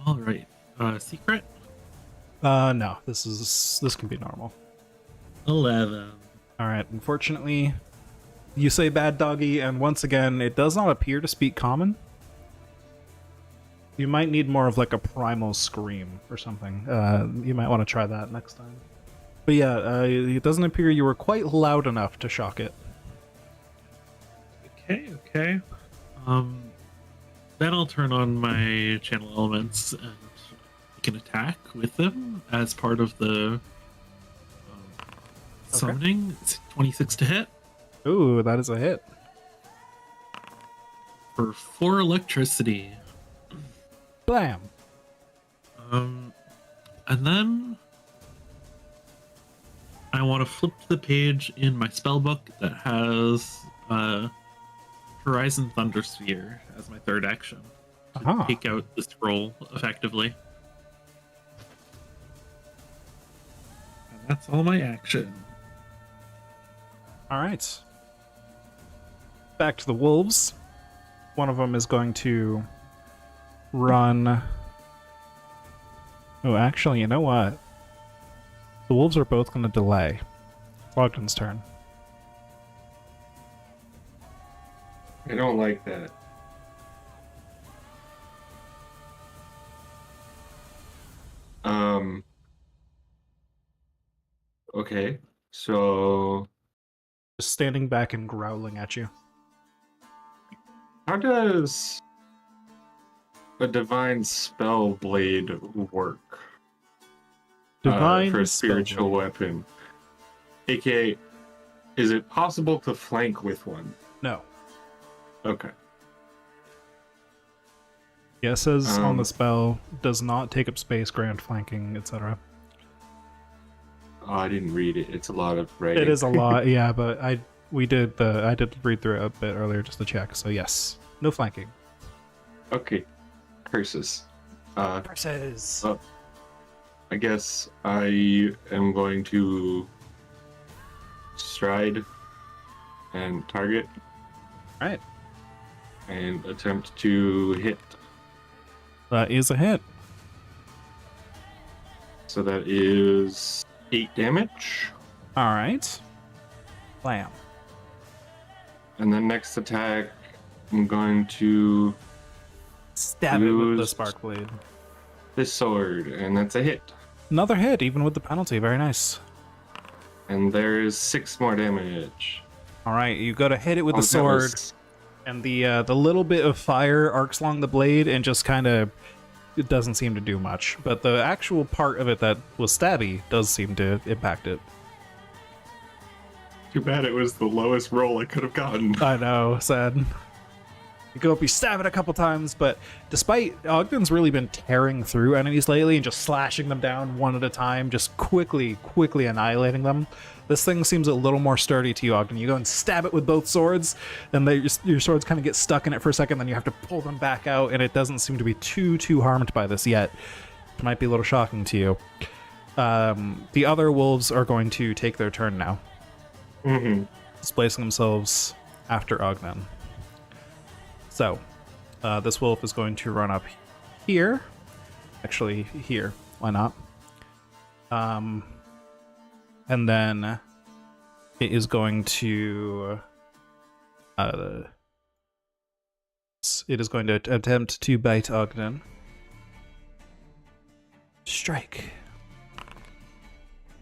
All right. Secret. No, this can be normal. 11. Alright, unfortunately, you say bad doggy, and once again, it does not appear to speak common. You might need more of like a primal scream or something. You might want to try that next time. But yeah, it doesn't appear you were quite loud enough to shock it. Okay. Then I'll turn on my channel elements and you can attack with them as part of the summoning. It's 26 to hit. Ooh, that is a hit. For 4 electricity. Blam. And then I want to flip to the page in my spellbook that has Horizon Thunder Sphere as my 3rd action to Ah. take out the scroll effectively. And that's all my action. All right. Back to the wolves. One of them is going to run. Oh, actually, you know what? The wolves are both going to delay. Ogden's turn. I don't like that. Okay, so Just standing back and growling at you. how does a divine spell blade work? Divine for a spell spiritual blade. weapon. AKA, is it possible to flank with one? No. Okay. Yeah, it says on the Um, spell, does not take up space, grant flanking, etc. Oh, I didn't read it. It's a lot of writing. It is a lot, yeah, but I did read through it a bit earlier just to check. So yes, no flanking. Okay. Curses. Versus. I guess I am going to stride and target Right. and attempt to hit. That is a hit. So that is 8 damage. All right. Blam. And then next attack, I'm going to Stab it with the Used. spark blade. this sword, and that's a hit. Another hit, even with the penalty. Very nice. And there is 6 more damage. All right, you go to hit it with Oh, the that sword, was- and the little bit of fire arcs along the blade, and just kind of it doesn't seem to do much. But the actual part of it that was stabby does seem to impact it. Too bad it was the lowest roll I could have gotten. I know, sad. You go up, you stab it a couple times, but despite Ogden's really been tearing through enemies lately and just slashing them down one at a time, just quickly annihilating them, this thing seems a little more sturdy to you, Ogden. You go and stab it with both swords, and your swords kind of get stuck in it for a second, then you have to pull them back out, and it doesn't seem to be too harmed by this yet. It might be a little shocking to you. The other wolves are going to take their turn now, displacing themselves after Ogden. So, this wolf is going to run up here. Actually, here. Why not? And then it is going to... it is going to attempt to bite Ogden. Strike.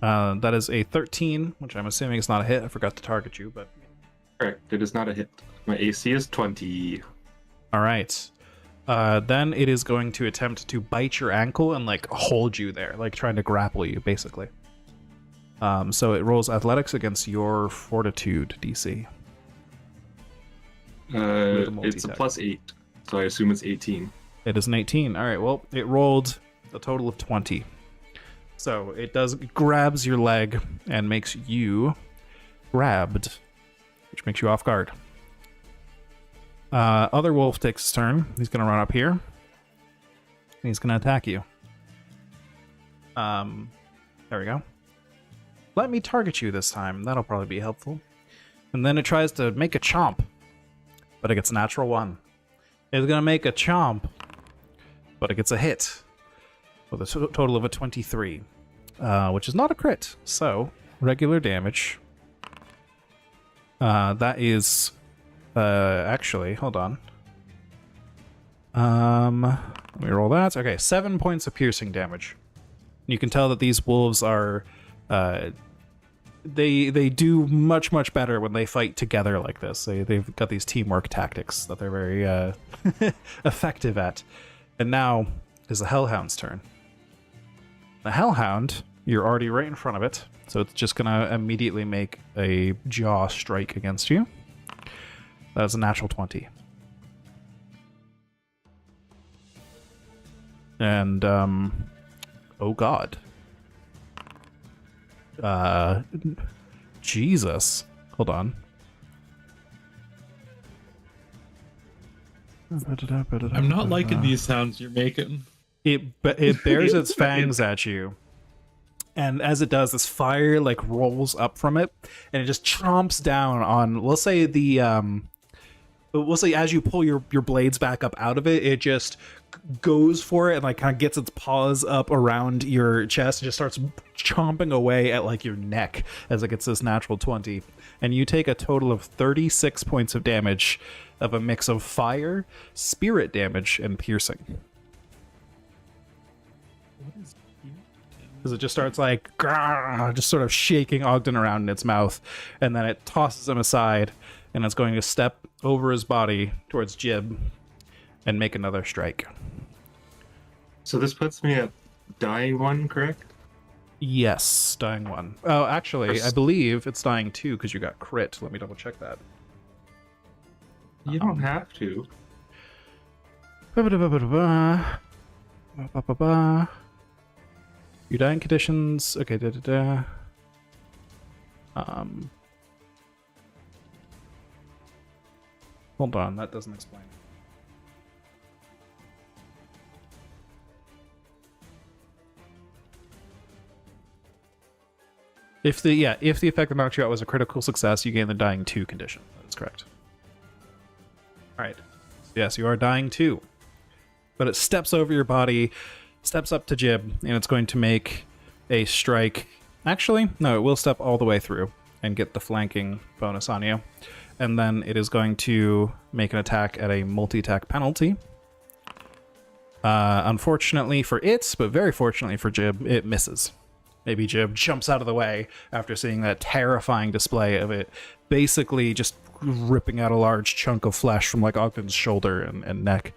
That is a 13, which I'm assuming is not a hit. I forgot to target you, but... Correct, it is not a hit. My AC is 20. All right. Then it is going to attempt to bite your ankle and like hold you there, like trying to grapple you, basically. So it rolls athletics against your fortitude DC. With a It's a multi-attack. +8, so I assume it's 18. It is an 18. All right. Well, it rolled a total of 20. So it grabs your leg and makes you grabbed, which makes you off guard. Other wolf takes his turn. He's going to run up here. And he's going to attack you. There we go. Let me target you this time. That'll probably be helpful. And then it tries to make a chomp, but it gets a natural 1. It's going to make a chomp, but it gets a hit with a total of a 23, which is not a crit. So, regular damage. That is... actually, hold on. Let me roll that. Okay, 7 points of piercing damage. You can tell that these wolves are, they do much better when they fight together like this. They've got these teamwork tactics that they're very effective at. And now is the Hellhound's turn. The Hellhound You're already right in front of it, so it's just gonna immediately make a jaw strike against you. That's a natural 20. And, oh god. Jesus. Hold on. I'm not liking these sounds you're making. It bares its fangs at you, and as it does, this fire like rolls up from it, and it just chomps down on. We'll say as you pull your blades back up out of it, it just goes for it and like kind of gets its paws up around your chest and just starts chomping away at like your neck as it gets this natural 20, and you take a total of 36 points of damage of a mix of fire, spirit damage, and piercing. Because it just starts like grrr, just sort of shaking Ogden around in its mouth, and then it tosses him aside, and it's going to step over his body towards Jib and make another strike. So this puts me at dying 1, correct? Yes, dying 1. Oh, actually, I believe it's dying 2 because you got crit. Let me double check that. You don't have to. Your dying conditions. Okay, hold on, that doesn't explain. If the effect that knocks you out was a critical success, you gain the dying 2 condition. That's correct. Alright. Yes, you are dying 2. But it steps over your body, steps up to Jib, and it's going to make a strike. Actually, no, it will step all the way through and get the flanking bonus on you. And then it is going to make an attack at a multi-attack penalty. Unfortunately for it, but very fortunately for Jib, it misses. Maybe Jib jumps out of the way after seeing that terrifying display of it basically just ripping out a large chunk of flesh from like Ogden's shoulder and neck.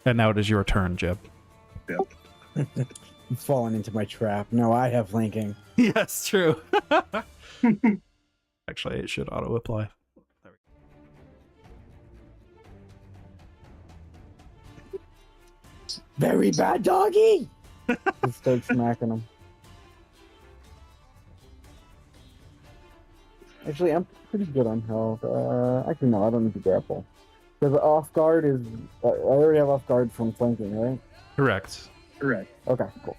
And now it is your turn, Jib. Yep. I'm falling into my trap. No, I have flanking. Yes, true. Actually, it should auto-apply. There we go. Very bad doggy! Just start smacking him. Actually, I'm pretty good on health. Actually, no, I don't need to grapple. Because off guard is... I already have off guard from flanking, right? Correct. Correct. Okay, cool.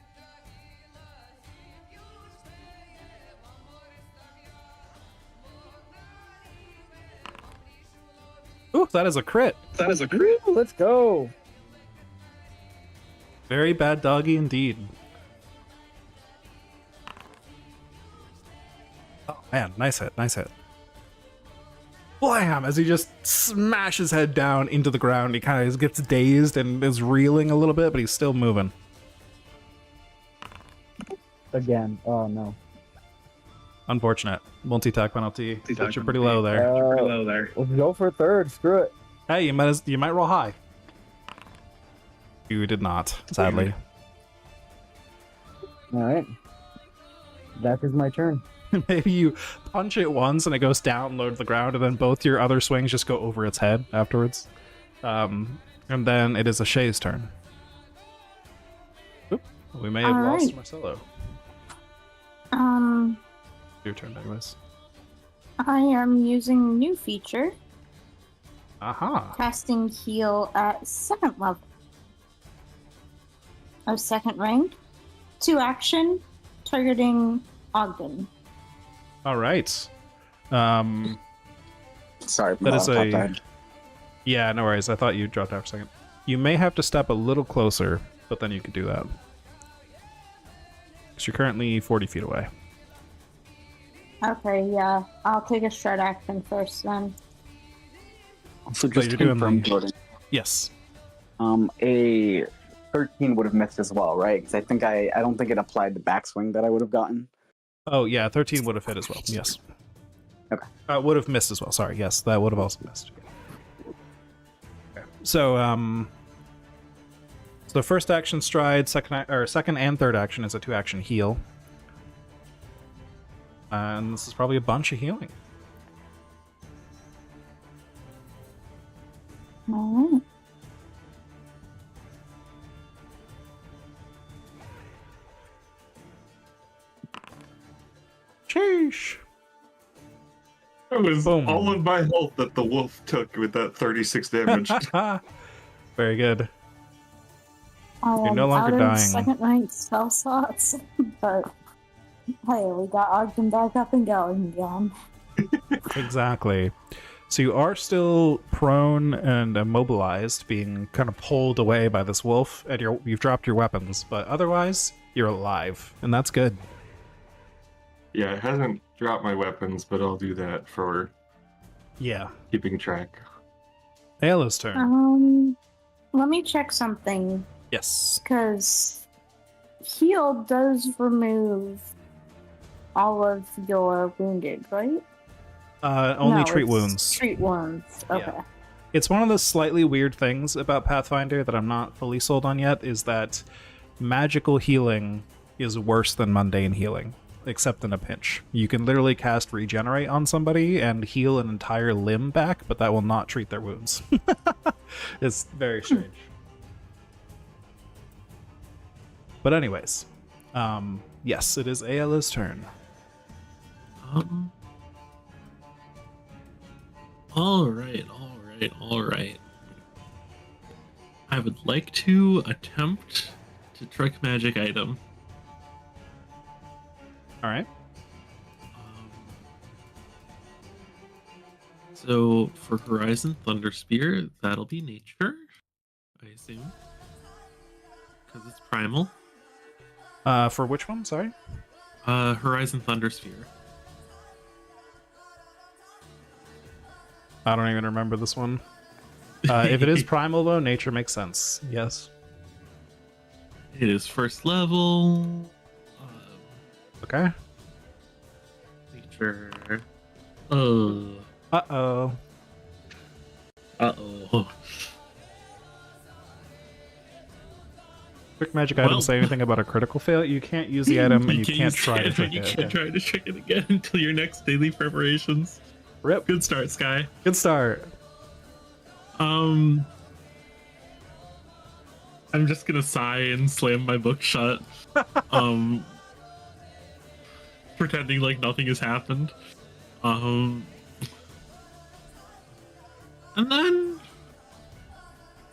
Ooh, that is a crit. That is a crit. Ooh, let's go! Very bad doggy indeed. Oh man, nice hit, nice hit. Blam! As he just smashes his head down into the ground, he kind of gets dazed and is reeling a little bit, but he's still moving. Again. Oh, no. Unfortunate. Multi-attack penalty. Puts you pretty low there. Pretty low there. Let's go for a third. Screw it. Hey, you might roll high. You did not, sadly. Alright. That is my turn. Maybe you punch it once and it goes down low to the ground, and then both your other swings just go over its head afterwards. And then it is Ashay's turn. Oop, we may have lost Alright. Marcelo. Your turn, Douglas. I am using new feature, Aha. casting heal at 2nd level. Of 2nd rank. 2 action, targeting Ogden. All right. Sorry, That is my a- bad. Yeah, no worries. I thought you dropped out for a second. You may have to step a little closer, but then you could do that. Because you're currently 40 feet away. Okay, yeah. I'll take a short action first then. So But just you're to doing confirm, the- Jordan, Yes. a 13 would have missed as well, right? Because I don't think it applied the backswing that I would have gotten. Oh, yeah, 13 would have hit as well. Yes. Okay. Would have missed as well. Sorry. Yes, that would have also missed. Okay. So, so the first action stride, second and third action is a 2-action heal. And this is probably a bunch of healing. Alright. Sheesh. That was Boom. all of my health that the wolf took with that 36 damage. Very good. I You're no am longer out of dying. second rank spell slots, but hey, we got Ogden back up and going again. Exactly. So you are still prone and immobilized, being kind of pulled away by this wolf, and you've dropped your weapons, but otherwise, you're alive, and that's good. Yeah, it hasn't dropped my weapons, but I'll do that for Yeah. keeping track. Ayla's turn. Let me check something, Yes. because heal does remove all of your wounded, right? Only No, treat it's wounds. Treat wounds. Yeah. Okay. It's one of the slightly weird things about Pathfinder that I'm not fully sold on yet, is that magical healing is worse than mundane healing, except in a pinch. You can literally cast Regenerate on somebody and heal an entire limb back, but that will not treat their wounds. It's very strange. But anyways, yes, it is Ayla's turn. All right. I would like to attempt to trick magic item. All right. So for Horizon Thunder Spear, that'll be nature, I assume, because it's primal. For which one? Sorry. Horizon Thunder Sphere. I don't even remember this one. If it is primal, though, nature makes sense. Yes. It is first level. Okay. Nature. Uh-oh. Quick magic item Well- say anything about a critical fail? You can't use the item, and you can't use try the to item, trick You it. can't Okay. try to trick it again until your next daily preparations. Rip. Good start, Sky. Good start. I'm just gonna sigh and slam my book shut. Pretending like nothing has happened. And then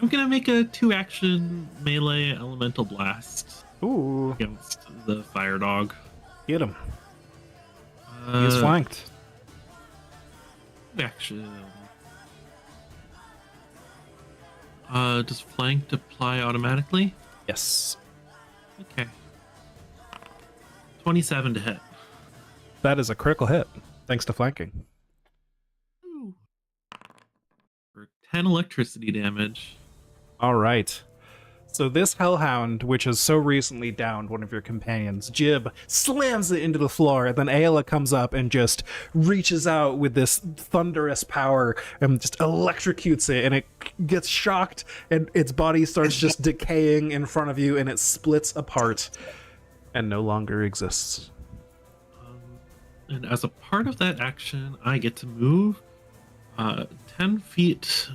I'm gonna make a 2-action melee elemental blast Ooh. against the fire dog. Get him. He is flanked. Action. Does flanked apply automatically? Yes. Okay. 27 to hit. That is a critical hit, thanks to flanking. Ooh. For 10 electricity damage. All right. So this hellhound, which has so recently downed one of your companions, Jib, slams it into the floor, and then Ayla comes up and just reaches out with this thunderous power and just electrocutes it, and it gets shocked, and its body starts just decaying in front of you, and it splits apart and no longer exists. And as a part of that action, I get to move 10 feet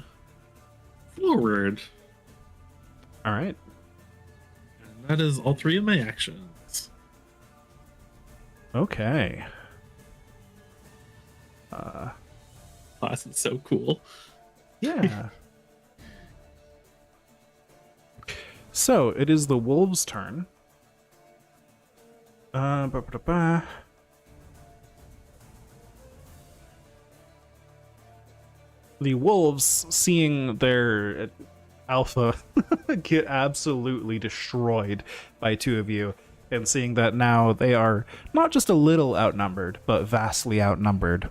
forward. All right. And that is all 3 of my actions. Okay. Class is so cool. Yeah. So it is the wolves' turn. The wolves, seeing their alpha get absolutely destroyed by 2 of you, and seeing that now they are not just a little outnumbered, but vastly outnumbered,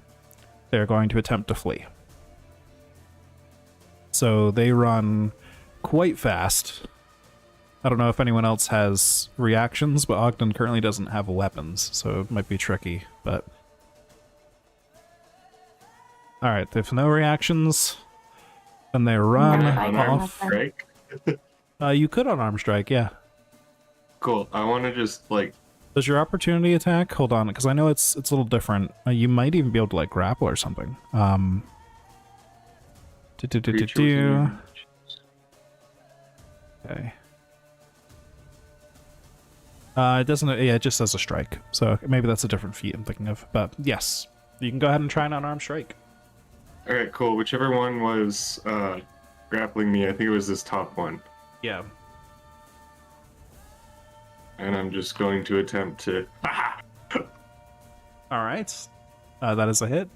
they're going to attempt to flee. So they run quite fast. I don't know if anyone else has reactions, but Ogden currently doesn't have weapons, so it might be tricky, but... Alright, they have no reactions, and they run No, I don't off. have Strike. You could unarmed strike, yeah. Cool. I want to just like Does your opportunity attack? Hold on, because I know it's a little different. You might even be able to like grapple or something. Creature within Okay. It doesn't. Yeah, it just says a strike. So maybe that's a different feat I'm thinking of. But yes, you can go ahead and try an unarmed strike. All right, cool. Whichever one was grappling me, I think it was this top one. Yeah. And I'm just going to attempt to. All right. That is a hit.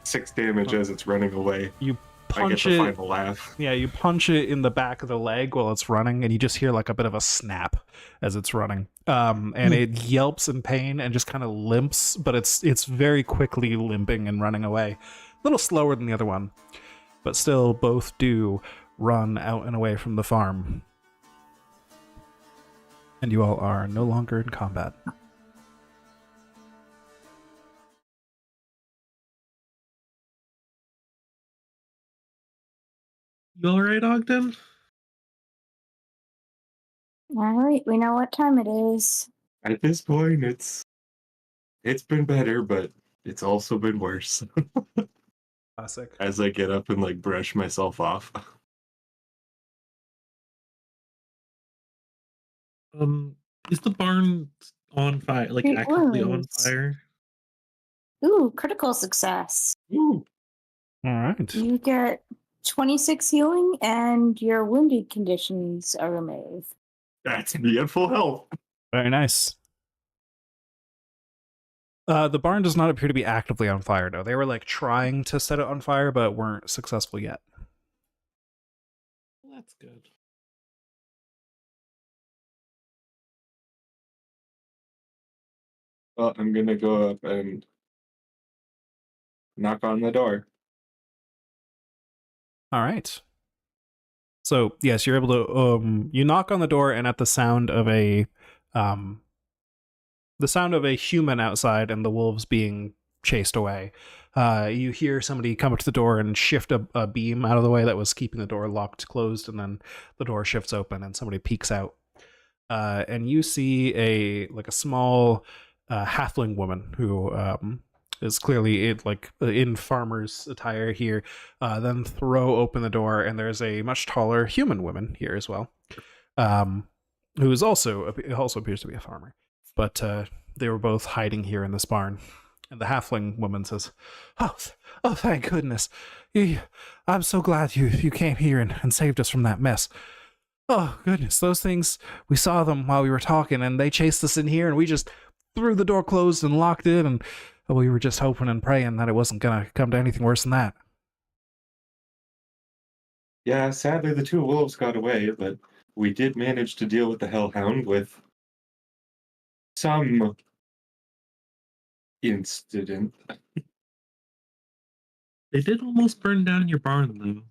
6 damage as it's running away. You I get punch the it. final laugh. Yeah, you punch it in the back of the leg while it's running, and you just hear like a bit of a snap as it's running. And it yelps in pain and just kind of limps, but it's very quickly limping and running away. A little slower than the other one, but still both do run out and away from the farm. And you all are no longer in combat. You alright, Ogden? Alright, we know what time it is. At this point, it's been better, but it's also been worse. Classic. As I get up and like brush myself off. Is the barn on fire? Like It actively on was. fire? Ooh, critical success. Ooh. All right. You get 26 healing and your wounded conditions are removed. That's me at full health. Very nice. The barn does not appear to be actively on fire, though. They were like trying to set it on fire, but weren't successful yet. That's good. Well, I'm gonna go up and knock on the door. All right. So yes, you're able to. You knock on the door, and at the sound of a human outside and the wolves being chased away, you hear somebody come up to the door and shift a beam out of the way that was keeping the door locked closed, and then the door shifts open and somebody peeks out, and you see a small halfling woman who is clearly in farmer's attire here, then throw open the door, and there's a much taller human woman here as well, who is also appears to be a farmer. But they were both hiding here in this barn. And the halfling woman says, oh, thank goodness. I'm so glad you came here and saved us from that mess. Oh, goodness, those things, we saw them while we were talking, and they chased us in here, and we just threw the door closed and locked it, and we were just hoping and praying that it wasn't going to come to anything worse than that. Yeah, sadly the 2 wolves got away, but we did manage to deal with the hellhound with some incident. They did almost burn down your barn, though.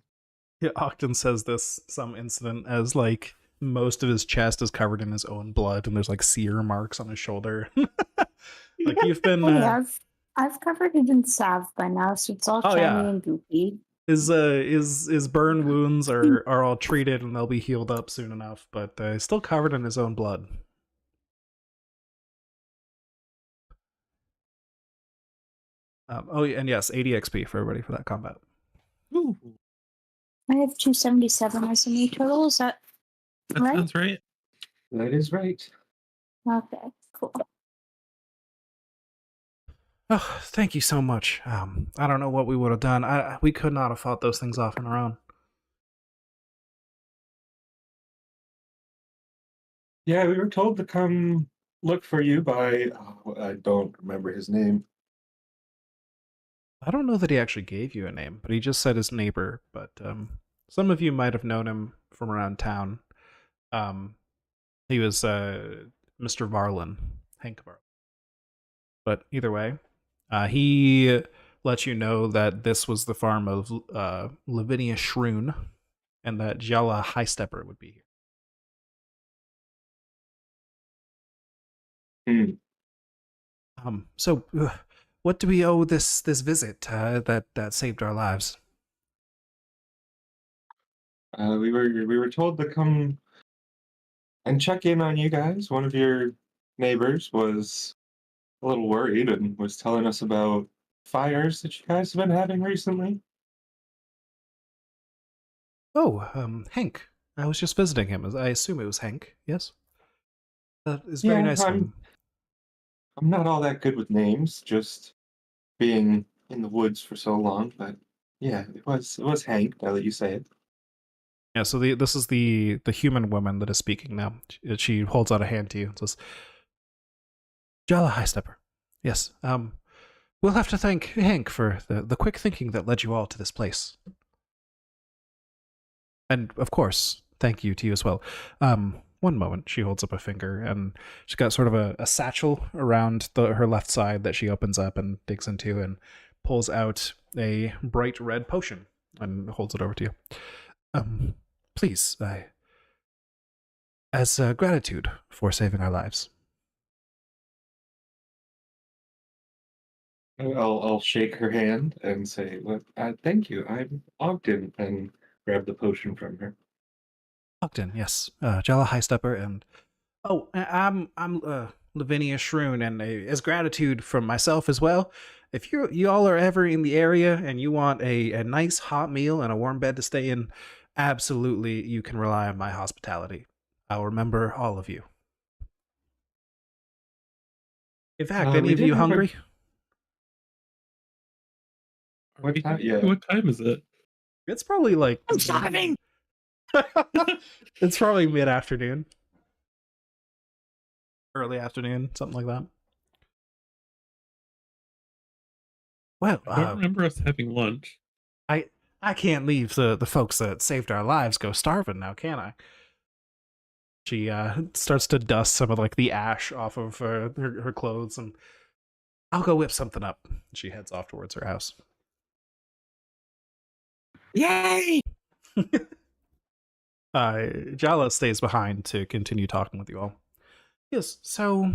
Yeah, Octon says this, some incident, as like most of his chest is covered in his own blood, and there's like sear marks on his shoulder. Like you've been. Hey, I've covered it in salve by now, so it's all shiny and goopy. His burn wounds are all treated, and they'll be healed up soon enough, but he's still covered in his own blood. And yes, 80 XP for everybody for that combat. Ooh, I have 277 as a new total. Is that right? Sounds right. That is right. Okay, cool. Oh, thank you so much. I don't know what we would have done. We could not have fought those things off on our own. Yeah, we were told to come look for you by, I don't remember his name. I don't know that he actually gave you a name, but he just said his neighbor. But some of you might have known him from around town. He was Mr. Varlin, Hank Varlin. But either way, he let you know that this was the farm of Lavinia Shroon, and that Jella Highstepper would be here. So, what do we owe this visit that saved our lives? We were told to come and check in on you guys. One of your neighbors was a little worried and was telling us about fires that you guys have been having recently. Oh, Hank. I was just visiting him. I assume it was Hank. Yes. That is very Yeah, nice of him. I'm not all that good with names, just being in the woods for so long, but yeah, it was Hank, now that you say it. Yeah. So this is the human woman that is speaking now. She holds out a hand to you and says, "Jala High Stepper. Yes. We'll have to thank Hank for the quick thinking that led you all to this place. And of course, thank you to you as well. One moment." She holds up a finger, and she's got sort of a satchel around her left side that she opens up and digs into and pulls out a bright red potion and holds it over to you. Please, as gratitude for saving our lives. I'll shake her hand and say, "Well, thank you. I'm Ogden," and grab the potion from her. Ogden, yes. Jala High Stepper, and I'm Lavinia Shroon, and as gratitude from myself as well. If you all are ever in the area and you want a nice hot meal and a warm bed to stay in, absolutely you can rely on my hospitality. I'll remember all of you. In fact, any We of did you have a- hungry? What time is it? It's probably like I'm starving. it's probably mid-afternoon. Early afternoon, something like that. Well, I don't remember us having lunch. I can't leave the folks that saved our lives go starving now, can I? She starts to dust some of like the ash off of her clothes, and I'll go whip something up. She heads off towards her house. Yay! Jala stays behind to continue talking with you all. Yes, so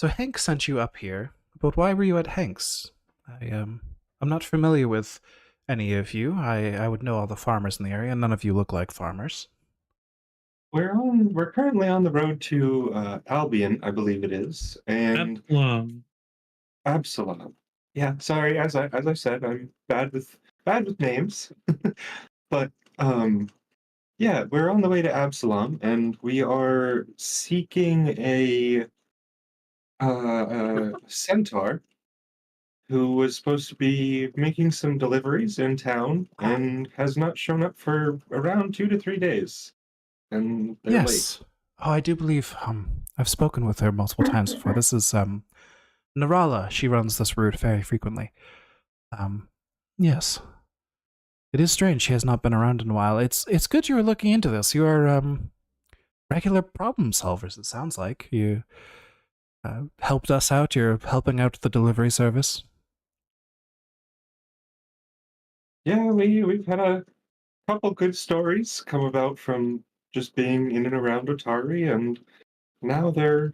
Hank sent you up here, but why were you at Hank's? I'm not familiar with any of you. I would know all the farmers in the area. None of you look like farmers. We're currently on the road to Albion, I believe it is, and Absalom. Yeah, sorry, as I said, I'm bad with names, but yeah, we're on the way to Absalom, and we are seeking a centaur who was supposed to be making some deliveries in town and has not shown up for around 2 to 3 days, and they're late. Yes. Oh, I do believe I've spoken with her multiple times before. This is Narala. She runs this route very frequently. Yes. It is strange she has not been around in a while. It's good you are looking into this. You are regular problem solvers, it sounds like. You helped us out. You're helping out the delivery service. Yeah, we've had a couple good stories come about from just being in and around Otari, and now they're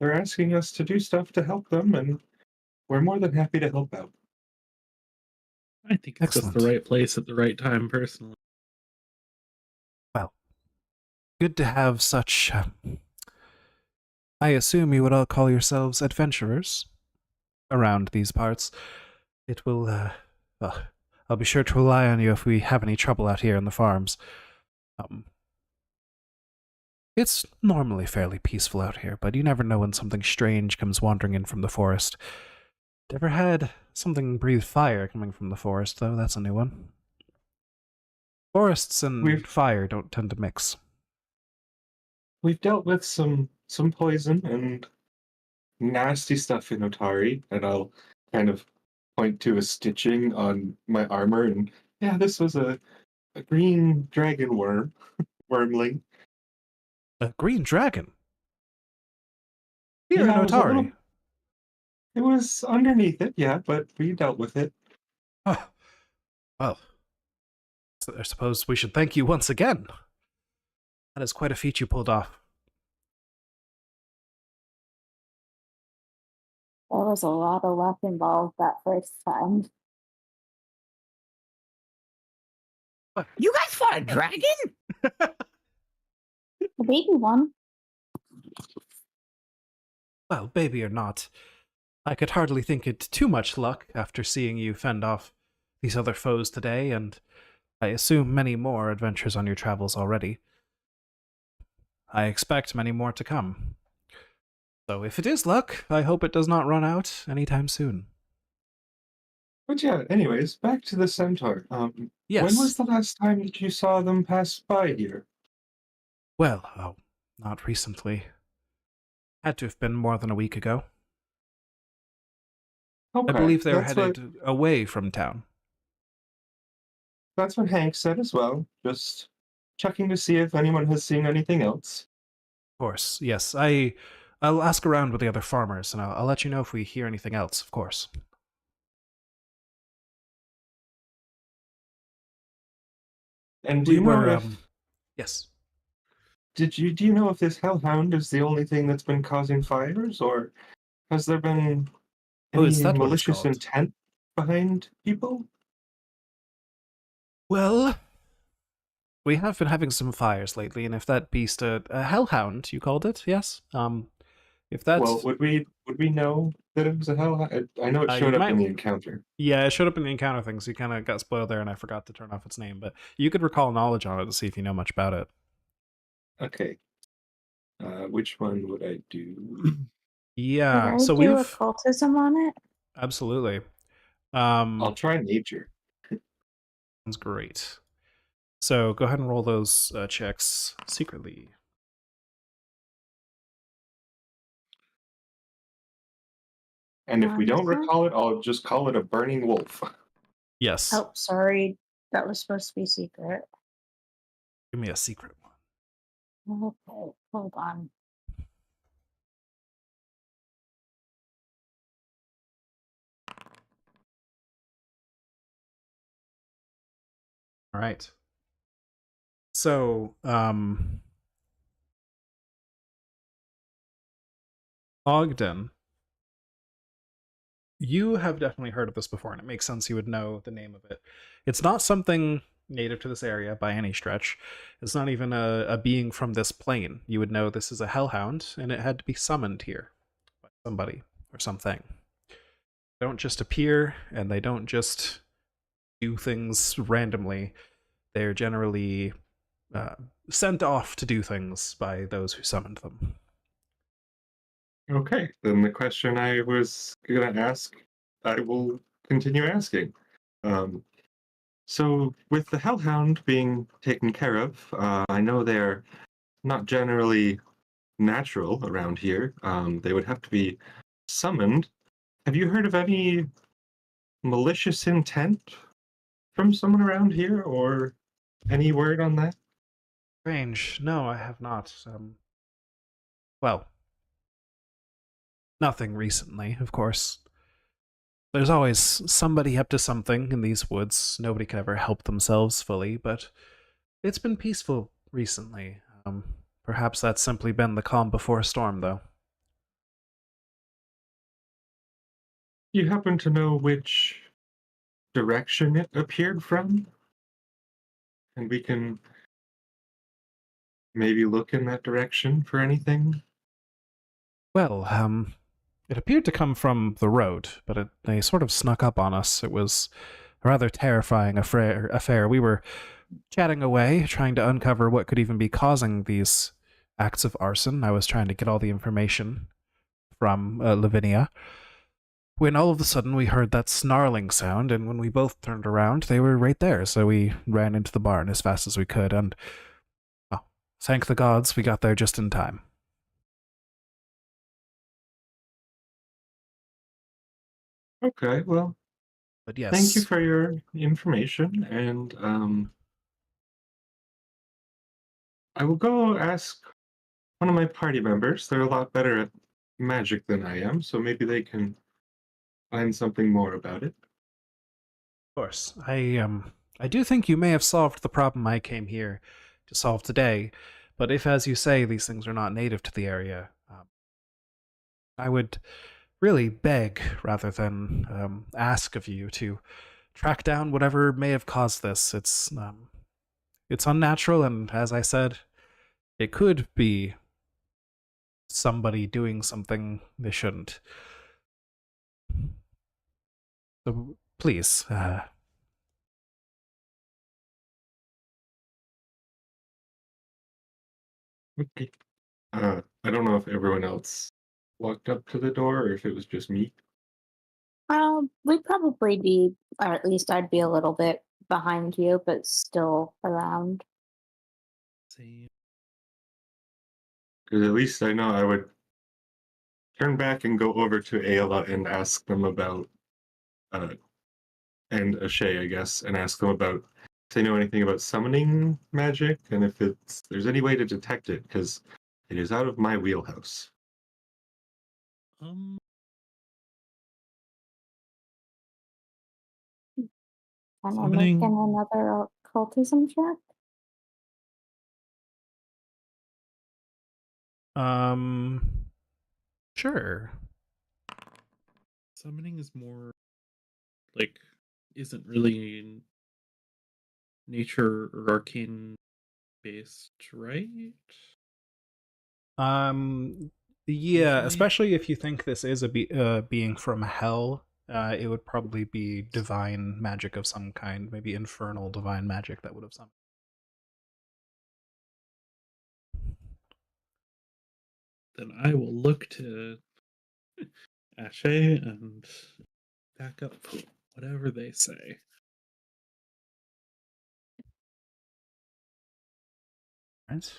asking us to do stuff to help them, and we're more than happy to help out. I think it's just the right place at the right time, personally. Well, good to have such. I assume you would all call yourselves adventurers around these parts. It will. Well, I'll be sure to rely on you if we have any trouble out here in the farms. It's normally fairly peaceful out here, but you never know when something strange comes wandering in from the forest. Ever had something breathe fire coming from the forest, though? That's a new one. Forests and fire don't tend to mix. We've dealt with some poison and nasty stuff in Otari, and I'll kind of point to a stitching on my armor, and yeah, this was a green dragon wormling. A green dragon? Here Yeah, in Otari? It was underneath it, yeah, but we dealt with it. Oh, well, I suppose we should thank you once again. That is quite a feat you pulled off. There was a lot of luck involved that first time. You guys fought a dragon? The baby one. Well, baby or not, I could hardly think it too much luck after seeing you fend off these other foes today, and I assume many more adventures on your travels already. I expect many more to come. So if it is luck, I hope it does not run out anytime soon. But yeah, anyways, back to the centaur. Yes. When was the last time that you saw them pass by here? Well, oh, not recently. Had to have been more than a week ago. Okay, I believe they were that's headed away from town. That's what Hank said as well. Just checking to see if anyone has seen anything else. Of course, yes. I'll ask around with the other farmers, and I'll let you know if we hear anything else, of course. And do you know if yes. do you know if this hellhound is the only thing that's been causing fires, or has there been any is that what it's malicious called? intent behind people? Well, we have been having some fires lately, and if that beast, a hellhound, you called it, yes? If that's... Well, would we know that it was a hellhound? I know it you showed up might- in the encounter. Yeah, it showed up in the encounter thing, so you kind of got spoiled there, and I forgot to turn off its name, but you could recall knowledge on it to see if you know much about it. Okay. Which one would I do? Yeah, Could I so do we've... occultism on it? Absolutely. I'll try nature. Sounds great. So go ahead and roll those checks secretly. And if we don't Uh-huh. recall it, I'll just call it a burning wolf. Yes. Oh, sorry. That was supposed to be secret. Give me a secret one. Okay, hold on. All right. So, Ogden, you have definitely heard of this before, and it makes sense you would know the name of it. It's not something native to this area by any stretch. It's not even a being from this plane. You would know this is a hellhound, and it had to be summoned here by somebody or something. They don't just appear, and they don't just do things randomly. They're generally sent off to do things by those who summoned them. Okay, then the question I was going to ask, I will continue asking. So, with the hellhound being taken care of, I know they're not generally natural around here. They would have to be summoned. Have you heard of any malicious intent from someone around here, or any word on that? Strange. No, I have not. Well, nothing recently, of course. There's always somebody up to something in these woods. Nobody can ever help themselves fully, but it's been peaceful recently. Perhaps that's simply been the calm before a storm, though. You happen to know which direction it appeared from? And we can maybe look in that direction for anything? Well, it appeared to come from the road, but they sort of snuck up on us. It was a rather terrifying affair. We were chatting away, trying to uncover what could even be causing these acts of arson. I was trying to get all the information from Lavinia, when all of a sudden we heard that snarling sound, and when we both turned around, they were right there, so we ran into the barn as fast as we could, and, well, thank the gods we got there just in time. Okay, well, But yes. thank you for your information, and I will go ask one of my party members. They're a lot better at magic than I am, so maybe they can find something more about it. Of course. I do think you may have solved the problem I came here to solve today, but if, as you say, these things are not native to the area, I would really beg, rather than ask of you, to track down whatever may have caused this. It's unnatural, and as I said, it could be somebody doing something they shouldn't. So please, Okay. I don't know if everyone else walked up to the door or if it was just me. We'd probably be, or at least I'd be a little bit behind you, but still around. Same. Because at least I know I would turn back and go over to Ayla and ask them about, and Ashay, I guess, and ask them about if they know anything about summoning magic and if there's any way to detect it, because it is out of my wheelhouse. Um, Can I make Summoning- another occultism check? sure. summoning is more like isn't really nature or arcane based, right? Yeah, Usually? especially if you think this is a being from hell, it would probably be divine magic of some kind, maybe infernal divine magic that would have summoned. Then I will look to Ashe and back up whatever they say. Right?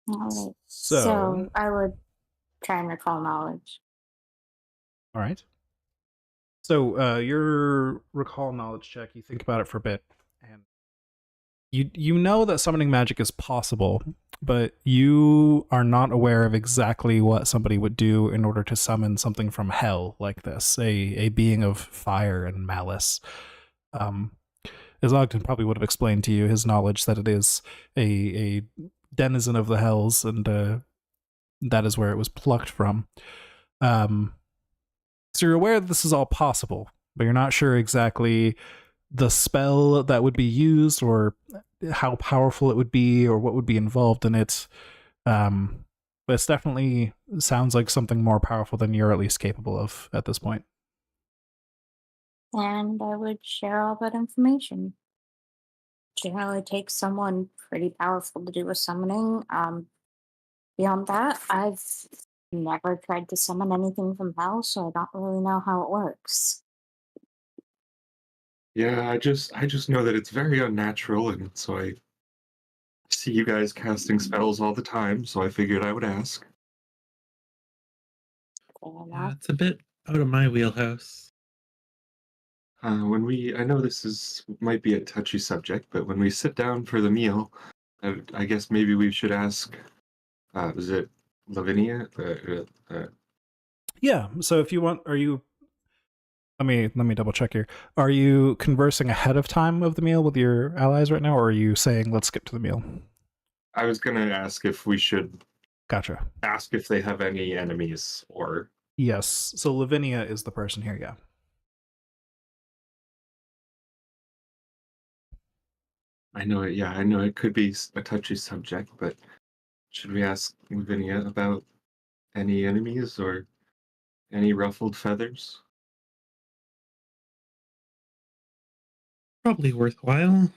All right. So, So I would try and recall knowledge. all right. So, your recall knowledge check, you think about it for a bit, and you know that summoning magic is possible, but you are not aware of exactly what somebody would do in order to summon something from hell like this, a being of fire and malice. As Ogden probably would have explained to you, his knowledge that it is a denizen of the hells, and that is where it was plucked from. So you're aware that this is all possible, but you're not sure exactly the spell that would be used or how powerful it would be or what would be involved in it. But it's definitely sounds like something more powerful than you're at least capable of at this point. And I would share all that information. Generally takes someone pretty powerful to do a summoning. Beyond that, I've never tried to summon anything from hell, so I don't really know how it works. Yeah, I just know that it's very unnatural, and so I see you guys casting spells all the time, so I figured I would ask. Fair Yeah, enough. it's a bit out of my wheelhouse. I know might be a touchy subject, but when we sit down for the meal, I guess maybe we should ask, is it Lavinia? Yeah. So if you want, are you? Let me double check here. Are you conversing ahead of time of the meal with your allies right now, or are you saying let's skip to the meal? I was gonna ask if we should Gotcha. ask if they have any enemies, or Yes. So Lavinia is the person here. Yeah. I know it. Yeah, I know it could be a touchy subject, but should we ask Lavinia about any enemies or any ruffled feathers? Probably worthwhile,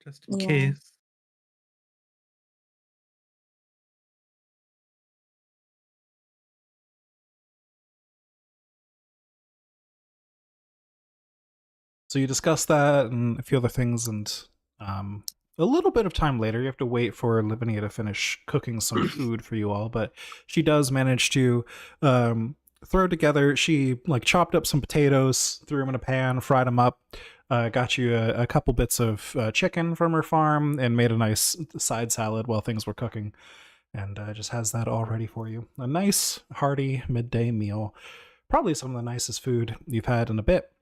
just in Yeah. case. So you discuss that and a few other things, and a little bit of time later, you have to wait for Lavinia to finish cooking some food for you all. But she does manage to throw together. She like chopped up some potatoes, threw them in a pan, fried them up. Got you a couple bits of chicken from her farm, and made a nice side salad while things were cooking. And just has that all ready for you. A nice, hearty midday meal. Probably some of the nicest food you've had in a bit,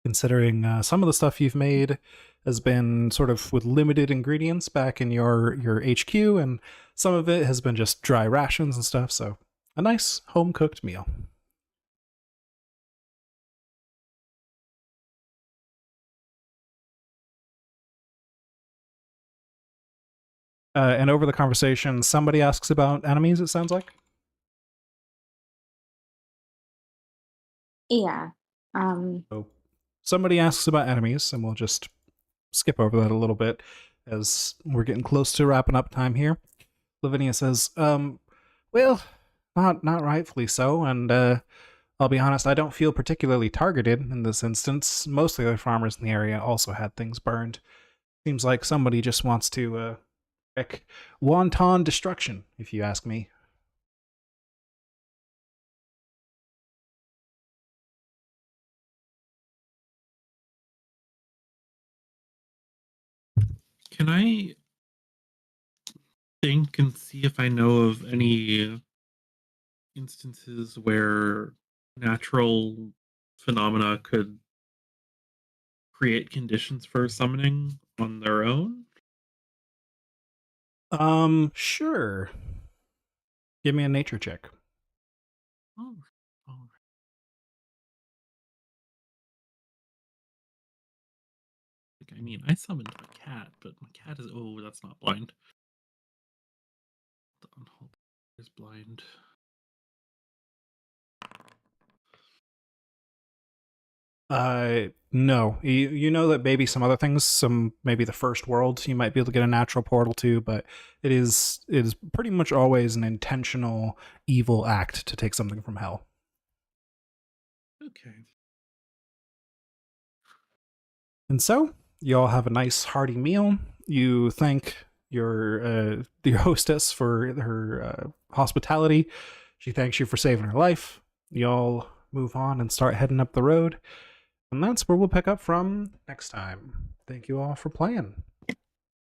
considering some of the stuff you've made has been sort of with limited ingredients back in your HQ, and some of it has been just dry rations and stuff. So a nice home cooked meal. And over the conversation, somebody asks about enemies, it sounds like. Yeah. So somebody asks about enemies, and we'll just skip over that a little bit as we're getting close to wrapping up time here. Lavinia says, well, not rightfully so, and I'll be honest, I don't feel particularly targeted in this instance. Most of the other farmers in the area also had things burned. Seems like somebody just wants to wreak wanton destruction, if you ask me. Can I think and see if I know of any instances where natural phenomena could create conditions for summoning on their own? Sure. Give me a nature check. Oh, all right. I mean, I summoned my cat, but my cat is that's not blind. Hold on, is blind. No. You know that maybe some other things, maybe the first world, you might be able to get a natural portal to, but it is pretty much always an intentional evil act to take something from hell. Okay. And so, you all have a nice hearty meal. You thank your hostess for her hospitality. She thanks you for saving her life. You all move on and start heading up the road. And that's where we'll pick up from next time. Thank you all for playing.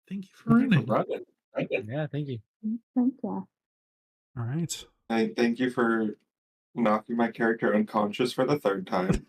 Thank you for running. Yeah, thank you. Thank you. All right. I thank you for knocking my character unconscious for the third time.